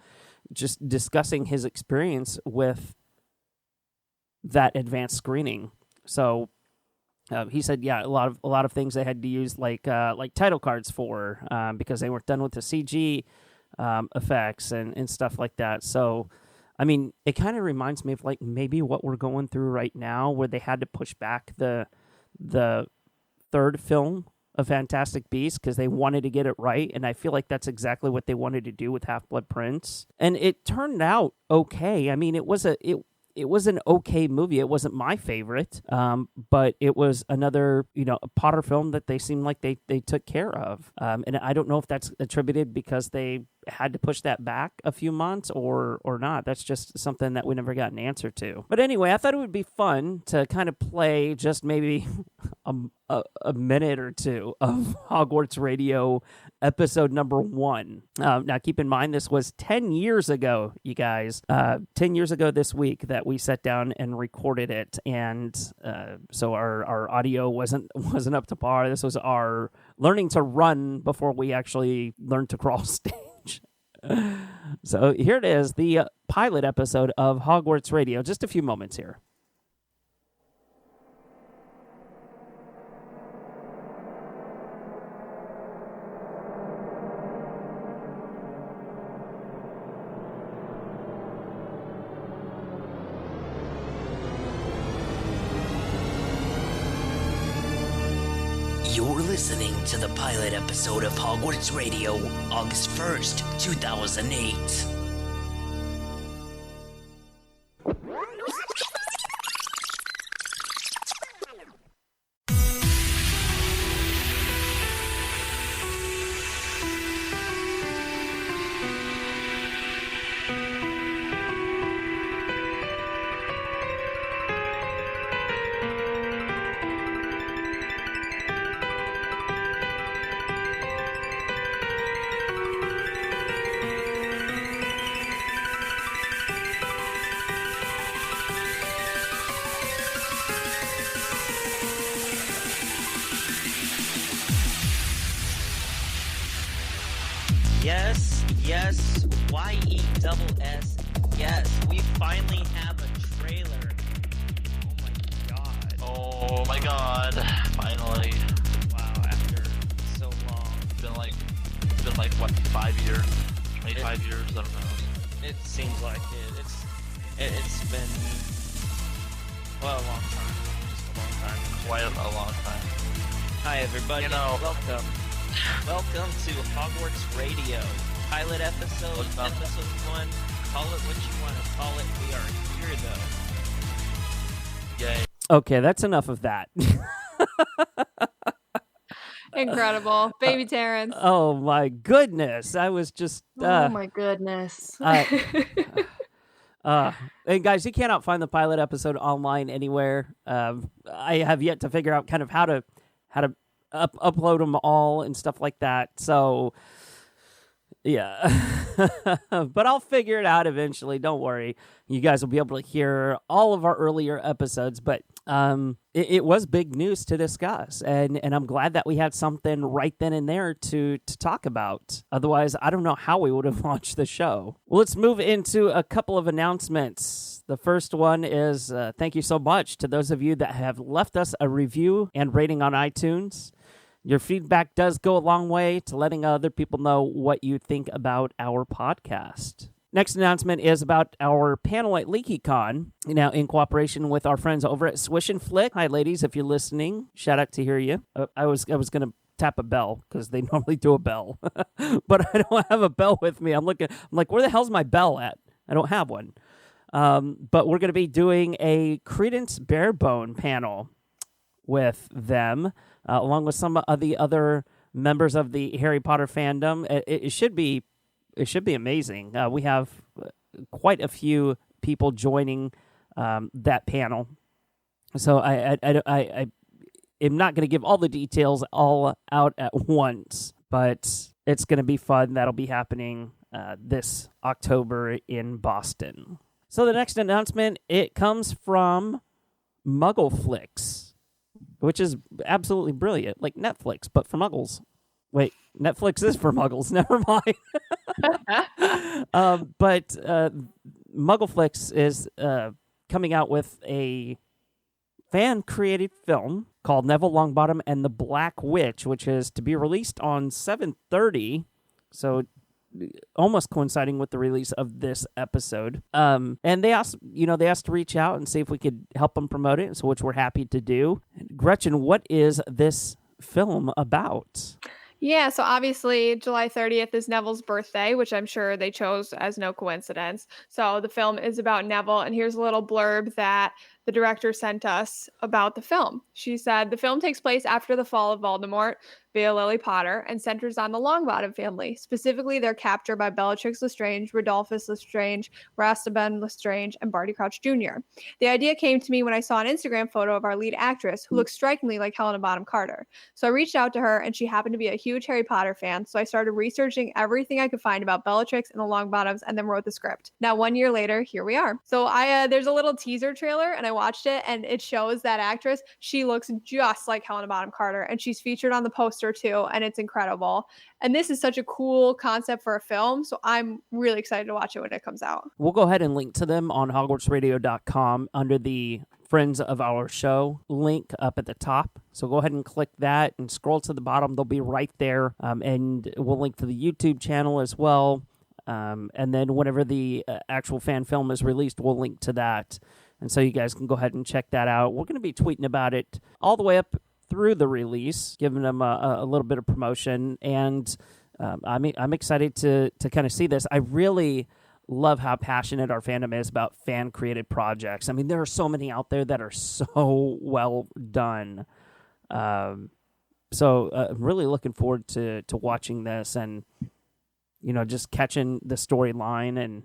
just discussing his experience with that advanced screening. So he said, yeah, a lot of things they had to use like title cards for because they weren't done with the CG effects and stuff like that. So, I mean, it kind of reminds me of like maybe what we're going through right now, where they had to push back the third film of Fantastic Beasts because they wanted to get it right, and I feel like that's exactly what they wanted to do with Half-Blood Prince, and it turned out okay. I mean, it was an okay movie. It wasn't my favorite, but it was another, a Potter film that they seemed like they took care of. And I don't know if that's attributed because they had to push that back a few months or not. That's just something that we never got an answer to. But anyway, I thought it would be fun to kind of play just maybe a minute or two of Hogwarts Radio episode number 1. Now, keep in mind, this was 10 years ago, you guys. 10 years ago this week that we sat down and recorded it. And so our audio wasn't up to par. This was our learning to run before we actually learned to crawl stage. So here it is, the pilot episode of Hogwarts Radio. Just a few moments here. You're listening to the pilot episode of Hogwarts Radio, August 1st, 2008. Yes, Y-E-double-S, yes, we finally have a trailer. Oh my god, finally. Wow, after so long. Been like what, 5 years? 25 years, I don't know. It seems like it. It's been, well, a long time. Just a long time. Quite a long time. Hi everybody, welcome. Welcome to Hogwarts Radio. Pilot episode, episode 1, call it what you want to call it, we are here though. Yay. Okay, that's enough of that. Incredible. Baby Terrance. Oh my goodness. I was just... oh my goodness. And guys, you cannot find the pilot episode online anywhere. I have yet to figure out kind of how to upload them all and stuff like that. So... yeah, but I'll figure it out eventually. Don't worry. You guys will be able to hear all of our earlier episodes, but it was big news to discuss, and I'm glad that we had something right then and there to talk about. Otherwise, I don't know how we would have launched the show. Well, let's move into a couple of announcements. The first one is thank you so much to those of you that have left us a review and rating on iTunes. Your feedback does go a long way to letting other people know what you think about our podcast. Next announcement is about our panel at LeakyCon, now in cooperation with our friends over at Swish and Flick. Hi, ladies, if you're listening. Shout out to hear you. I was going to tap a bell because they normally do a bell, but I don't have a bell with me. I'm like, where the hell's my bell at? I don't have one. But we're going to be doing a Credence Barebone panel with them. Along with some of the other members of the Harry Potter fandom. It should be amazing. We have quite a few people joining that panel. So I am not going to give all the details all out at once, but it's going to be fun. That'll be happening this October in Boston. So the next announcement, it comes from Muggle Flicks, which is absolutely brilliant, like Netflix, but for Muggles. Wait, Netflix is for Muggles. Never mind. But Muggleflix is coming out with a fan-created film called Neville Longbottom and the Black Witch, which is to be released on 7/30, so almost coinciding with the release of this episode. And they asked to reach out and see if we could help them promote it, so which we're happy to do. Gretchen, what is this film about? Yeah, so obviously July 30th is Neville's birthday, which I'm sure they chose as no coincidence. So the film is about Neville, and here's a little blurb that the director sent us about the film. She said, the film takes place after the fall of Voldemort via Lily Potter and centers on the Longbottom family, specifically their capture by Bellatrix Lestrange, Rodolphus Lestrange, Rastaben Lestrange, and Barty Crouch Jr. The idea came to me when I saw an Instagram photo of our lead actress who looks strikingly like Helena Bonham Carter. So I reached out to her, and she happened to be a huge Harry Potter fan, so I started researching everything I could find about Bellatrix and the Longbottoms and then wrote the script. Now, 1 year later, here we are. So there's a little teaser trailer, and I watched it, and it shows that actress. She looks just like Helena Bonham Carter, and she's featured on the poster too, and it's incredible. And this is such a cool concept for a film, so I'm really excited to watch it when it comes out. We'll go ahead and link to them on hogwartsradio.com under the Friends of Our Show link up at the top. So go ahead and click that and scroll to the bottom. They'll be right there, and we'll link to the YouTube channel as well. And then whenever the actual fan film is released, we'll link to that. And so you guys can go ahead and check that out. We're going to be tweeting about it all the way up through the release, giving them a little bit of promotion, and I'm excited to kind of see this. I really love how passionate our fandom is about fan-created projects. I mean, there are so many out there that are so well done. So I'm really looking forward to watching this and, just catching the storyline and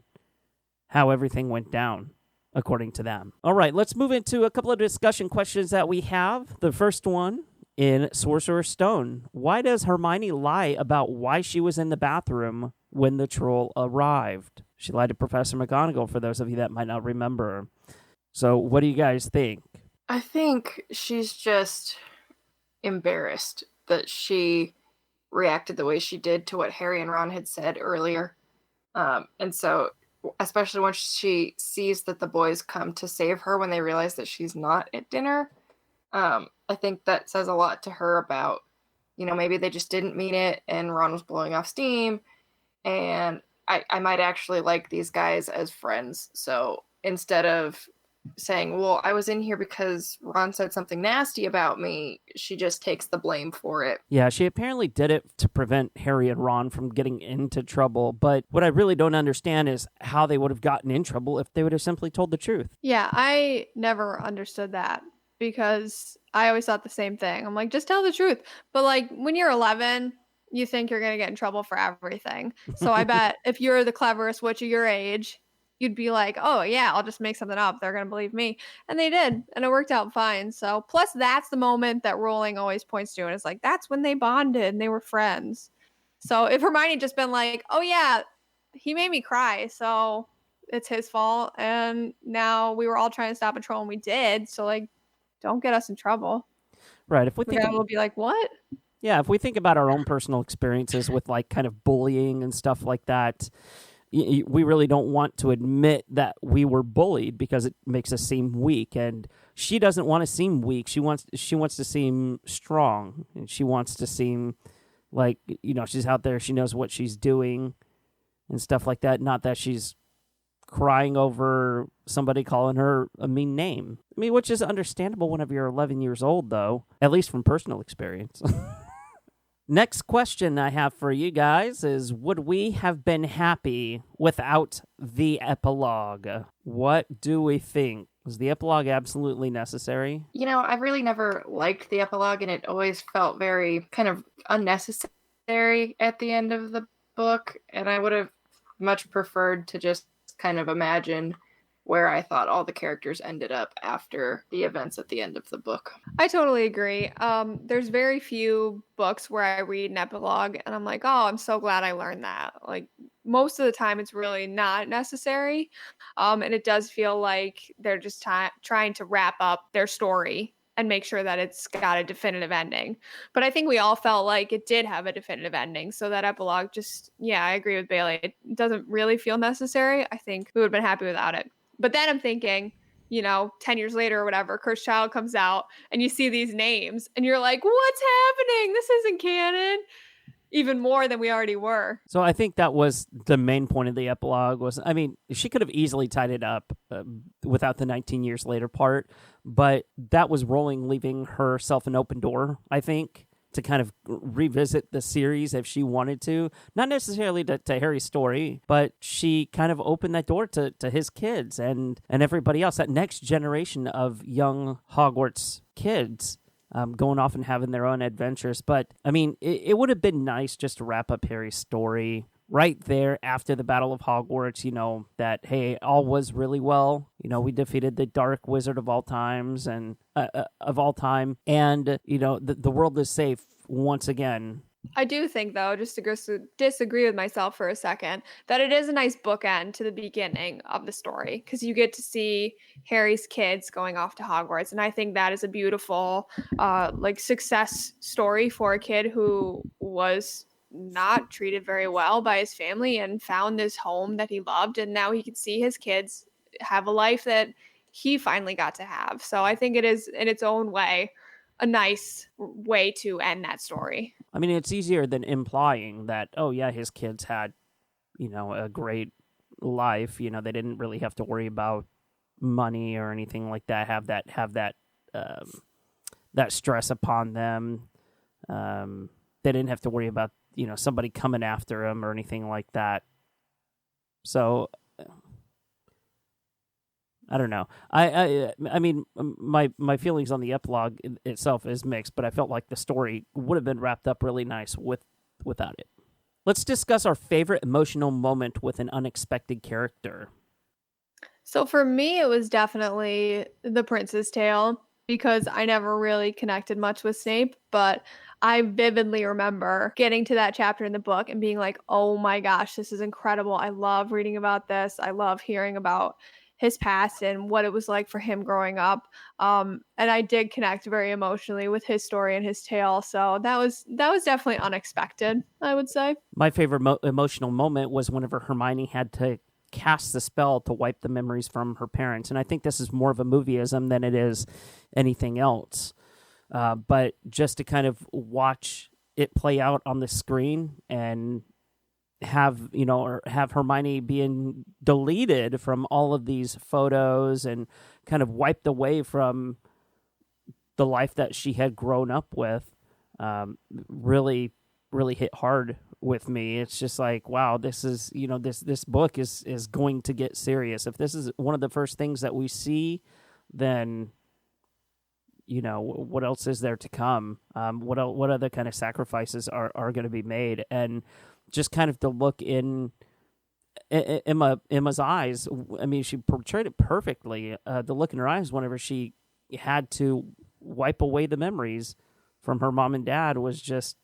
how everything went down, according to them. All right, let's move into a couple of discussion questions that we have. The first one, in Sorcerer's Stone, why does Hermione lie about why she was in the bathroom when the troll arrived? She lied to Professor McGonagall, for those of you that might not remember. So what do you guys think? I think she's just embarrassed that she reacted the way she did to what Harry and Ron had said earlier. And so, especially when she sees that the boys come to save her when they realize that she's not at dinner, I think that says a lot to her about, maybe they just didn't mean it and Ron was blowing off steam, and I might actually like these guys as friends. So instead of saying, well, I was in here because Ron said something nasty about me, she just takes the blame for it. Yeah, she apparently did it to prevent Harry and Ron from getting into trouble, but what I really don't understand is how they would have gotten in trouble if they would have simply told the truth. Yeah, I never understood that, because I always thought the same thing. I'm like, just tell the truth. But like, when you're 11, you think you're going to get in trouble for everything. So I bet if you're the cleverest witch of your age, you'd be like, oh yeah, I'll just make something up. They're going to believe me. And they did. And it worked out fine. So plus that's the moment that Rowling always points to. And it's like, that's when they bonded and they were friends. So if Hermione just been like, oh yeah, he made me cry, so it's his fault. And now we were all trying to stop a troll and we did. So like, don't get us in trouble. Right. If we think we'll be like, what? Yeah, if we think about our own personal experiences with like kind of bullying and stuff like that, we really don't want to admit that we were bullied because it makes us seem weak. And she doesn't want to seem weak. She wants to seem strong, and she wants to seem like, she's out there, she knows what she's doing and stuff like that. Not that she's crying over somebody calling her a mean name. I mean, which is understandable whenever you're 11 years old, though, at least from personal experience. Next question I have for you guys is, would we have been happy without the epilogue? What do we think? Was the epilogue absolutely necessary? I really never liked the epilogue, and it always felt very kind of unnecessary at the end of the book, and I would have much preferred to just kind of imagine where I thought all the characters ended up after the events at the end of the book. I totally agree. There's very few books where I read an epilogue and I'm like, oh, I'm so glad I learned that. Like, most of the time it's really not necessary. And it does feel like they're just trying to wrap up their story and make sure that it's got a definitive ending. But I think we all felt like it did have a definitive ending. So that epilogue I agree with Bailey. It doesn't really feel necessary. I think we would have been happy without it. But then I'm thinking, 10 years later or whatever, Cursed Child comes out and you see these names and you're like, what's happening? This isn't canon. Even more than we already were. So I think that was the main point of the epilogue she could have easily tied it up without the 19 years later part, but that was Rowling leaving herself an open door, I think, to kind of revisit the series if she wanted to. Not necessarily to Harry's story, but she kind of opened that door to his kids and everybody else, that next generation of young Hogwarts kids going off and having their own adventures. But, it would have been nice just to wrap up Harry's story right there after the Battle of Hogwarts, that, hey, all was really well. We defeated the Dark Wizard of all times and of all time. And, the world is safe once again. I do think, though, just to disagree with myself for a second, that it is a nice bookend to the beginning of the story, because you get to see Harry's kids going off to Hogwarts. And I think that is a beautiful, success story for a kid who was not treated very well by his family and found this home that he loved. And now he can see his kids have a life that he finally got to have. So I think it is, in its own way, a nice way to end that story. It's easier than implying that, oh yeah, his kids had, a great life. They didn't really have to worry about money or anything like that. Have that that stress upon them. They didn't have to worry about, somebody coming after them or anything like that. So I don't know. I mean, my feelings on the epilogue itself is mixed, but I felt like the story would have been wrapped up really nice without it. Let's discuss our favorite emotional moment with an unexpected character. So for me, it was definitely The Prince's Tale, because I never really connected much with Snape, but I vividly remember getting to that chapter in the book and being like, oh my gosh, this is incredible. I love reading about this. I love hearing about his past and what it was like for him growing up. And I did connect very emotionally with his story and his tale. So that was definitely unexpected, I would say. My favorite emotional moment was whenever Hermione had to cast the spell to wipe the memories from her parents. And I think this is more of a movieism than it is anything else. But just to kind of watch it play out on the screen and have Hermione being deleted from all of these photos and kind of wiped away from the life that she had grown up with, really, really hit hard with me. It's just like, wow, this is, this book is going to get serious. If this is one of the first things that we see, then what else is there to come? What other kind of sacrifices are going to be made? And just kind of to look in Emma's eyes. I mean, she portrayed it perfectly. The look in her eyes whenever she had to wipe away the memories from her mom and dad was just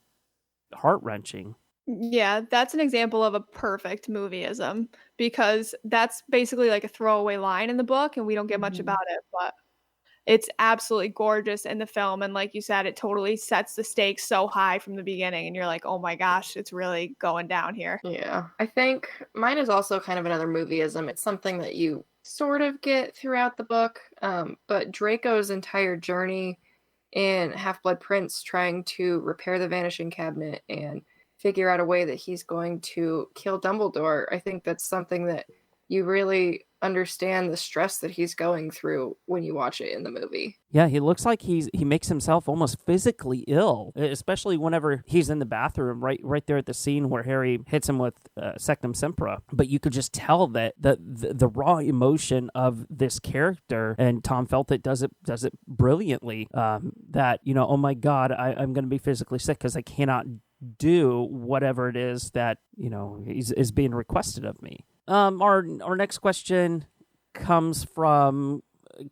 heart-wrenching. Yeah, that's an example of a perfect movieism, because that's basically like a throwaway line in the book and we don't get much about it, but it's absolutely gorgeous in the film. And like you said, it totally sets the stakes so high from the beginning. And you're like, oh my gosh, it's really going down here. Yeah. I think mine is also kind of another movieism. It's something that you sort of get throughout the book. But Draco's entire journey in Half-Blood Prince trying to repair the Vanishing Cabinet and figure out a way that he's going to kill Dumbledore, I think that's something that you really understand the stress that he's going through when you watch it in the movie. Yeah, he looks like he makes himself almost physically ill, especially whenever he's in the bathroom, right there at the scene where Harry hits him with Sectum Sempra. But you could just tell that the raw emotion of this character, and Tom Felton does it brilliantly. That oh my God, I'm going to be physically sick because I cannot do whatever it is that is being requested of me. Our next question comes from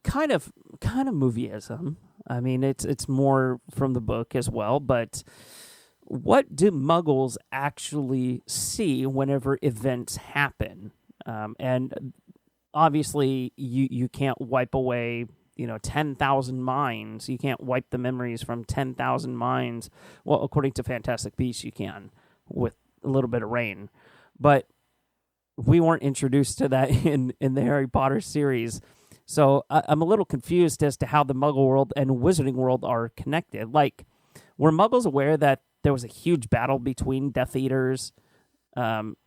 kind of movieism. I mean, it's more from the book as well, but what do Muggles actually see whenever events happen? And obviously, you can't wipe away 10,000 minds. You can't wipe the memories from 10,000 minds. Well, according to Fantastic Beasts, you can with a little bit of rain, but we weren't introduced to that in the Harry Potter series. So I'm a little confused as to how the Muggle world and Wizarding world are connected. Like, were Muggles aware that there was a huge battle between Death Eaters and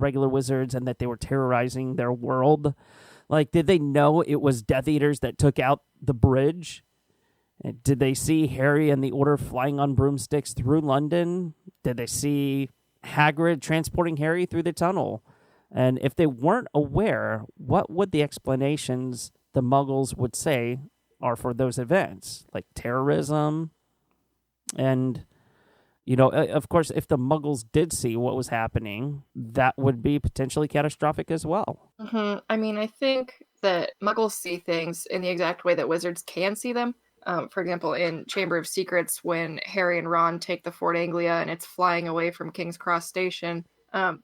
regular wizards, and that they were terrorizing their world? Like, did they know it was Death Eaters that took out the bridge? Did they see Harry and the Order flying on broomsticks through London? Did they see Hagrid transporting Harry through the tunnel? And if they weren't aware, what would the explanations the Muggles would say are for those events? Like terrorism? And, of course, if the Muggles did see what was happening, that would be potentially catastrophic as well. Mm-hmm. I mean, I think that Muggles see things in the exact way that wizards can see them. For example, in Chamber of Secrets, when Harry and Ron take the Fort Anglia and it's flying away from King's Cross Station,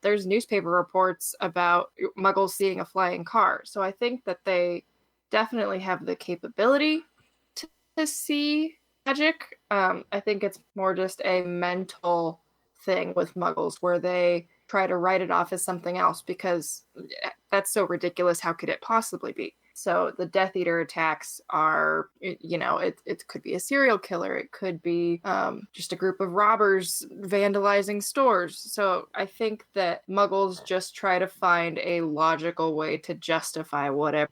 there's newspaper reports about Muggles seeing a flying car. So I think that they definitely have the capability to see magic. I think it's more just a mental thing with Muggles where they try to write it off as something else because that's so ridiculous. How could it possibly be? So the Death Eater attacks are, it could be a serial killer. It could be just a group of robbers vandalizing stores. So I think that Muggles just try to find a logical way to justify whatever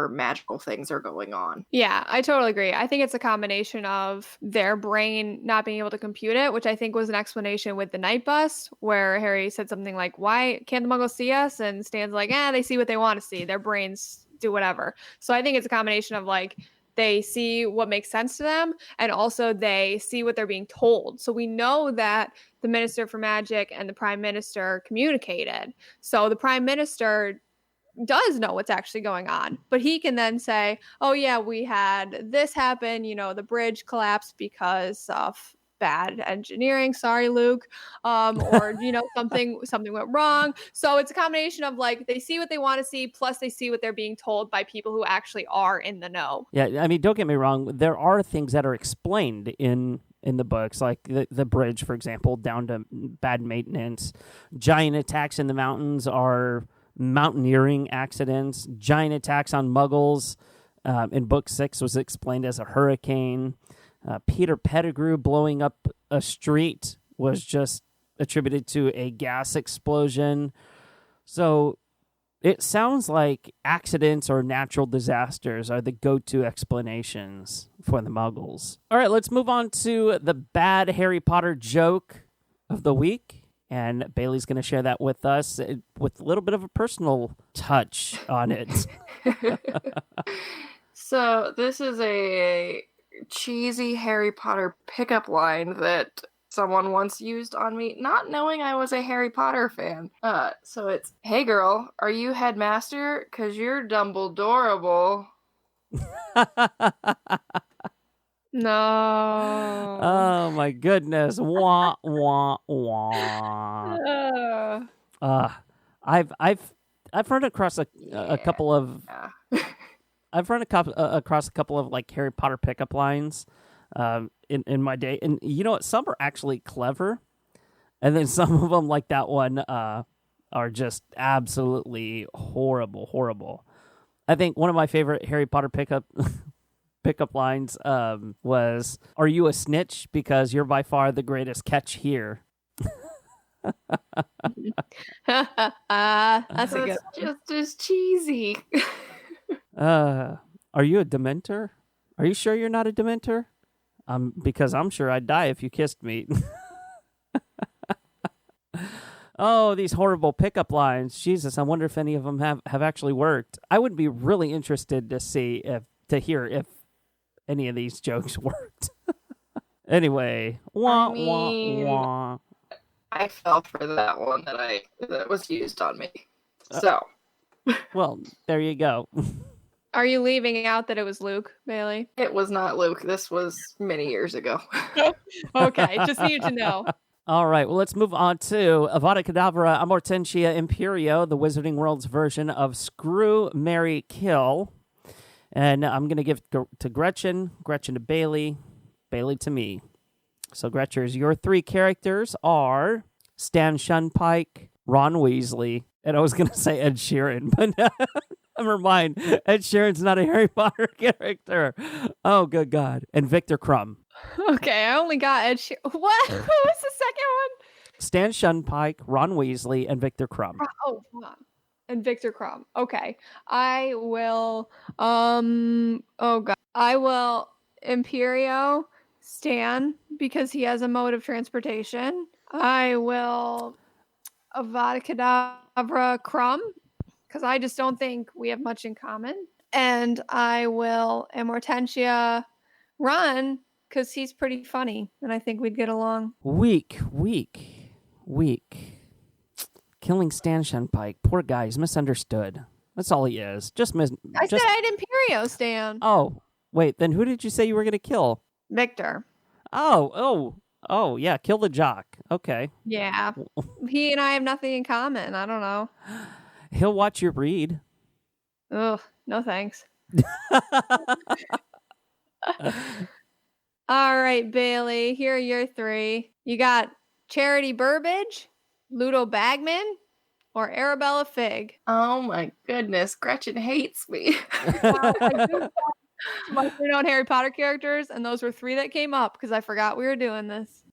magical things are going on. Yeah, I totally agree. I think it's a combination of their brain not being able to compute it, which I think was an explanation with the night bus, where Harry said something like, why can't the Muggles see us? And Stan's like, they see what they want to see. Their brains do whatever. So I think it's a combination of like, they see what makes sense to them, and also they see what they're being told. So we know that the Minister for Magic and the Prime Minister communicated. So the Prime Minister does know what's actually going on, but he can then say, oh yeah, we had this happen, the bridge collapsed because of bad engineering, sorry Luke, or something went wrong. So it's a combination of like, they see what they want to see, plus they see what they're being told by people who actually are in the know. Yeah, I mean, don't get me wrong, there are things that are explained in the books, like the bridge, for example, down to bad maintenance. Giant attacks in the mountains are mountaineering accidents. Giant attacks on Muggles in book 6 was explained as a hurricane. Peter Pettigrew blowing up a street was just attributed to a gas explosion. So it sounds like accidents or natural disasters are the go-to explanations for the Muggles. All right, let's move on to the bad Harry Potter joke of the week. And Bailey's going to share that with us with a little bit of a personal touch on it. So this is a cheesy Harry Potter pickup line that someone once used on me, not knowing I was a Harry Potter fan. So it's, hey girl, are you headmaster? 'Cause you're Dumbledorable. No. Oh my goodness. Wah, wah, wah. I've run across a couple of I've run across a couple of like Harry Potter pickup lines in my day, and you know what, some are actually clever, and then some of them, like that one, are just absolutely horrible. I think one of my favorite Harry Potter pickup lines was, are you a snitch? Because you're by far the greatest catch here. That's a good one. Just as cheesy. Are you a Dementor? Are you sure you're not a Dementor? Because I'm sure I'd die if you kissed me. Oh, these horrible pickup lines. Jesus, I wonder if any of them have actually worked. I would be really interested to hear if any of these jokes worked. Anyway, wah, wah. I fell for that one that was used on me. So. Well, there you go. Are you leaving out that it was Luke, Bailey? It was not Luke. This was many years ago. Okay, just need to know. All right, well, let's move on to Avada Kedavra, Amortentia, Imperio, the Wizarding World's version of Screw, Marry, Kill. And I'm going to give to Gretchen to Bailey, Bailey to me. So, Gretchers, your 3 characters are Stan Shunpike, Ron Weasley, and I was going to say Ed Sheeran, but never mind. Ed Sheeran's not a Harry Potter character. Oh, good God. And Victor Crumb. Okay, I only got Ed Sheeran. What? What was the second one? Stan Shunpike, Ron Weasley, and Victor Crumb. Oh, wow. And Victor Crumb. Okay. I will, oh God. I will Imperio Stan because he has a mode of transportation. I will Avada Kedavra Crumb because I just don't think we have much in common. And I will Amortentia Ron because he's pretty funny and I think we'd get along. Weak. Killing Stan Shunpike. Poor guy. He's misunderstood. That's all he is. I said I'd Imperio Stan. Oh, wait. Then who did you say you were going to kill? Victor. Oh, yeah. Kill the jock. Okay. Yeah. He and I have nothing in common. I don't know. He'll watch you read. Ugh. No thanks. All right, Bailey. Here are your 3. You got Charity Burbage, Ludo Bagman, or Arabella Fig. Oh my goodness, Gretchen hates me. My 3 known Harry Potter characters, and those were 3 that came up because I forgot we were doing this.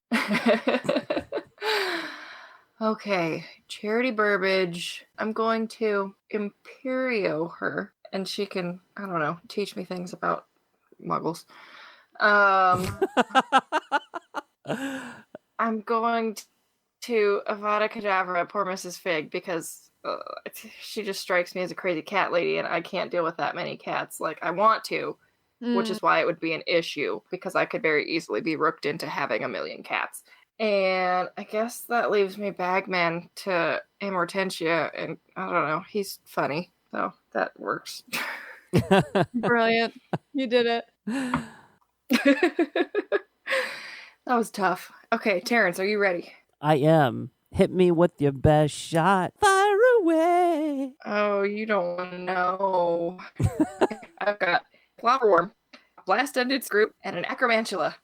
Okay, Charity Burbage. I'm going to Imperio her. and she can, I don't know, teach me things about Muggles. I'm going to Avada Kedavra, poor Mrs. Fig, because she just strikes me as a crazy cat lady, and I can't deal with that many cats. Like, I want to, which is why it would be an issue, because I could very easily be rooked into having a million cats. And I guess that leaves me Bagman to Amortentia, and I don't know, he's funny, so that works. Brilliant. You did it. That was tough. Okay, Terrance, are you ready? I am. Hit me with your best shot. Fire away. Oh, you don't want to know. I've got Flowerworm, Blast-Ended Scroot, and an Acromantula.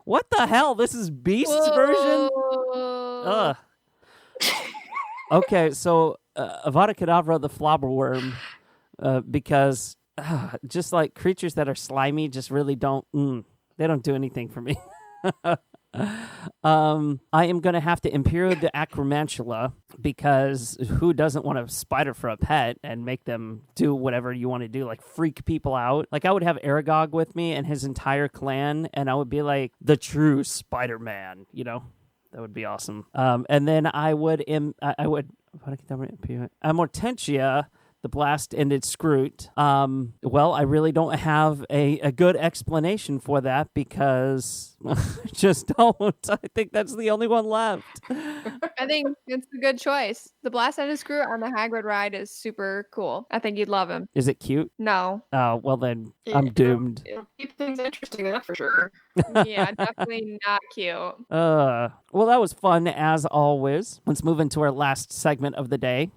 What the hell? This is Beast's version? Ugh. Okay, so Avada Kedavra, the Flowerworm, because just like creatures that are slimy just really don't, they don't do anything for me. I am going to have to Imperio the Acromantula, because who doesn't want a spider for a pet and make them do whatever you want to do, like freak people out? Like, I would have Aragog with me and his entire clan, and I would be like the true Spider-Man, you know? That would be awesome. And then I would Amortentia, the Blast-Ended Scroot. Well, I really don't have a good explanation for that, because I just don't. I think that's the only one left. I think it's a good choice. The Blast-Ended Scroot on the Hagrid ride is super cool. I think you'd love him. Is it cute? No. Well then, I'm doomed. It'll keep things interesting, that's for sure. Yeah, definitely not cute. Well, that was fun as always. Let's move into our last segment of the day.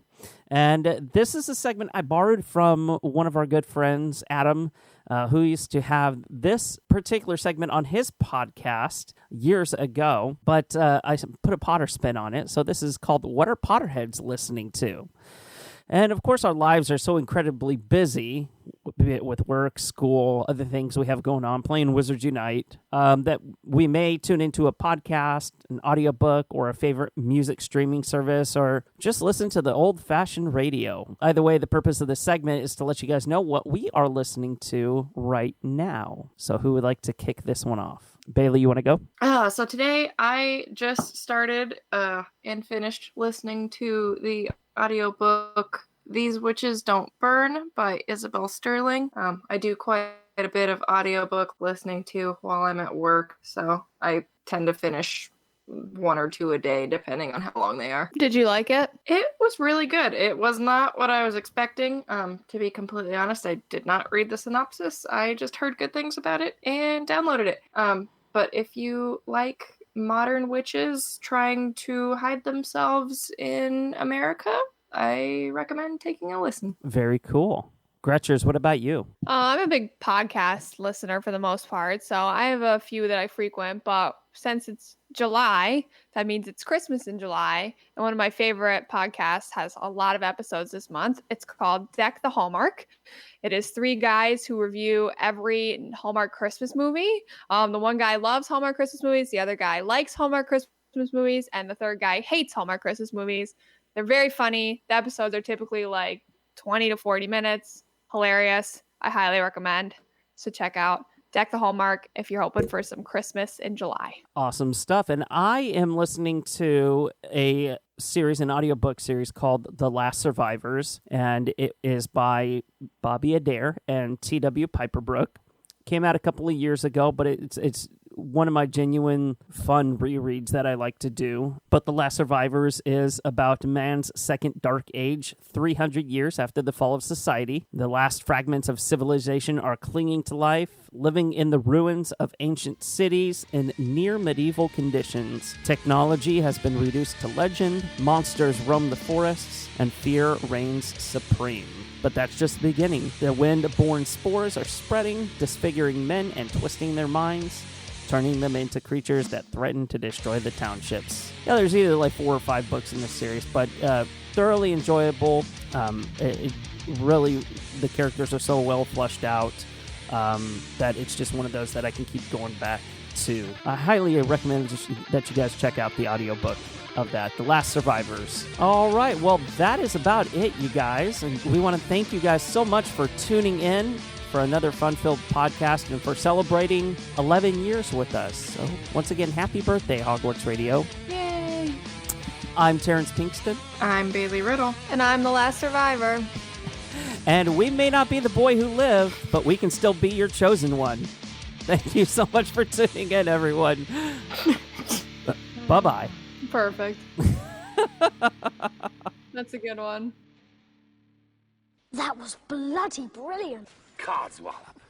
And this is a segment I borrowed from one of our good friends, Adam, who used to have this particular segment on his podcast years ago, but I put a Potter spin on it. So this is called What Are Potterheads Listening To? And of course, our lives are so incredibly busy with work, school, other things we have going on, playing Wizards Unite, that we may tune into a podcast, an audiobook, or a favorite music streaming service, or just listen to the old-fashioned radio. Either way, the purpose of this segment is to let you guys know what we are listening to right now. So who would like to kick this one off? Bailey, you want to go? So today I just started and finished listening to the audiobook These Witches Don't Burn by Isabel Sterling. I do quite a bit of audiobook listening to while I'm at work, so I tend to finish 1 or 2 a day depending on how long they are. Did you like it? It was really good. It was not what I was expecting. To be completely honest, I did not read the synopsis. I just heard good things about it and downloaded it. But if you like modern witches trying to hide themselves in America, I recommend taking a listen. Very cool. Gretchers, what about you? I'm a big podcast listener for the most part, so I have a few that I frequent, but since it's July, that means it's Christmas in July, and one of my favorite podcasts has a lot of episodes this month. It's called Deck the Hallmark. It is 3 guys who review every Hallmark Christmas movie. The one guy loves Hallmark Christmas movies, the other guy likes Hallmark Christmas movies, and the third guy hates Hallmark Christmas movies. They're very funny. The episodes are typically like 20 to 40 minutes. Hilarious. I highly recommend. So check out Deck the Hallmark if you're hoping for some Christmas in July. Awesome stuff. And I am listening to a series, an audiobook series called The Last Survivors, and it is by Bobby Adair and T.W. Piperbrook. Came out a couple of years ago, but it's one of my genuine fun rereads that I like to do. But The Last Survivors is about man's second dark age, 300 years after the fall of society. The last fragments of civilization are clinging to life, living in the ruins of ancient cities in near medieval conditions. Technology has been reduced to legend, monsters roam the forests, and fear reigns supreme. But that's just the beginning. The wind-borne spores are spreading, disfiguring men and twisting their minds, turning them into creatures that threaten to destroy the townships. Yeah, there's either like 4 or 5 books in this series, but thoroughly enjoyable. Really, the characters are so well fleshed out that it's just one of those that I can keep going back to. I highly recommend that you guys check out the audiobook. of that, the last survivors. All right, well, that is about it, you guys. And we want to thank you guys so much for tuning in for another fun-filled podcast and for celebrating 11 years with us. So once again, happy birthday, Hogwarts Radio. Yay! I'm Terrance Pinkston. I'm Bailey Riddle. And I'm the last survivor. And we may not be the boy who lived, but we can still be your chosen one. Thank you so much for tuning in, everyone. Bye-bye. Perfect. That's a good one. That was bloody brilliant. Codswallop.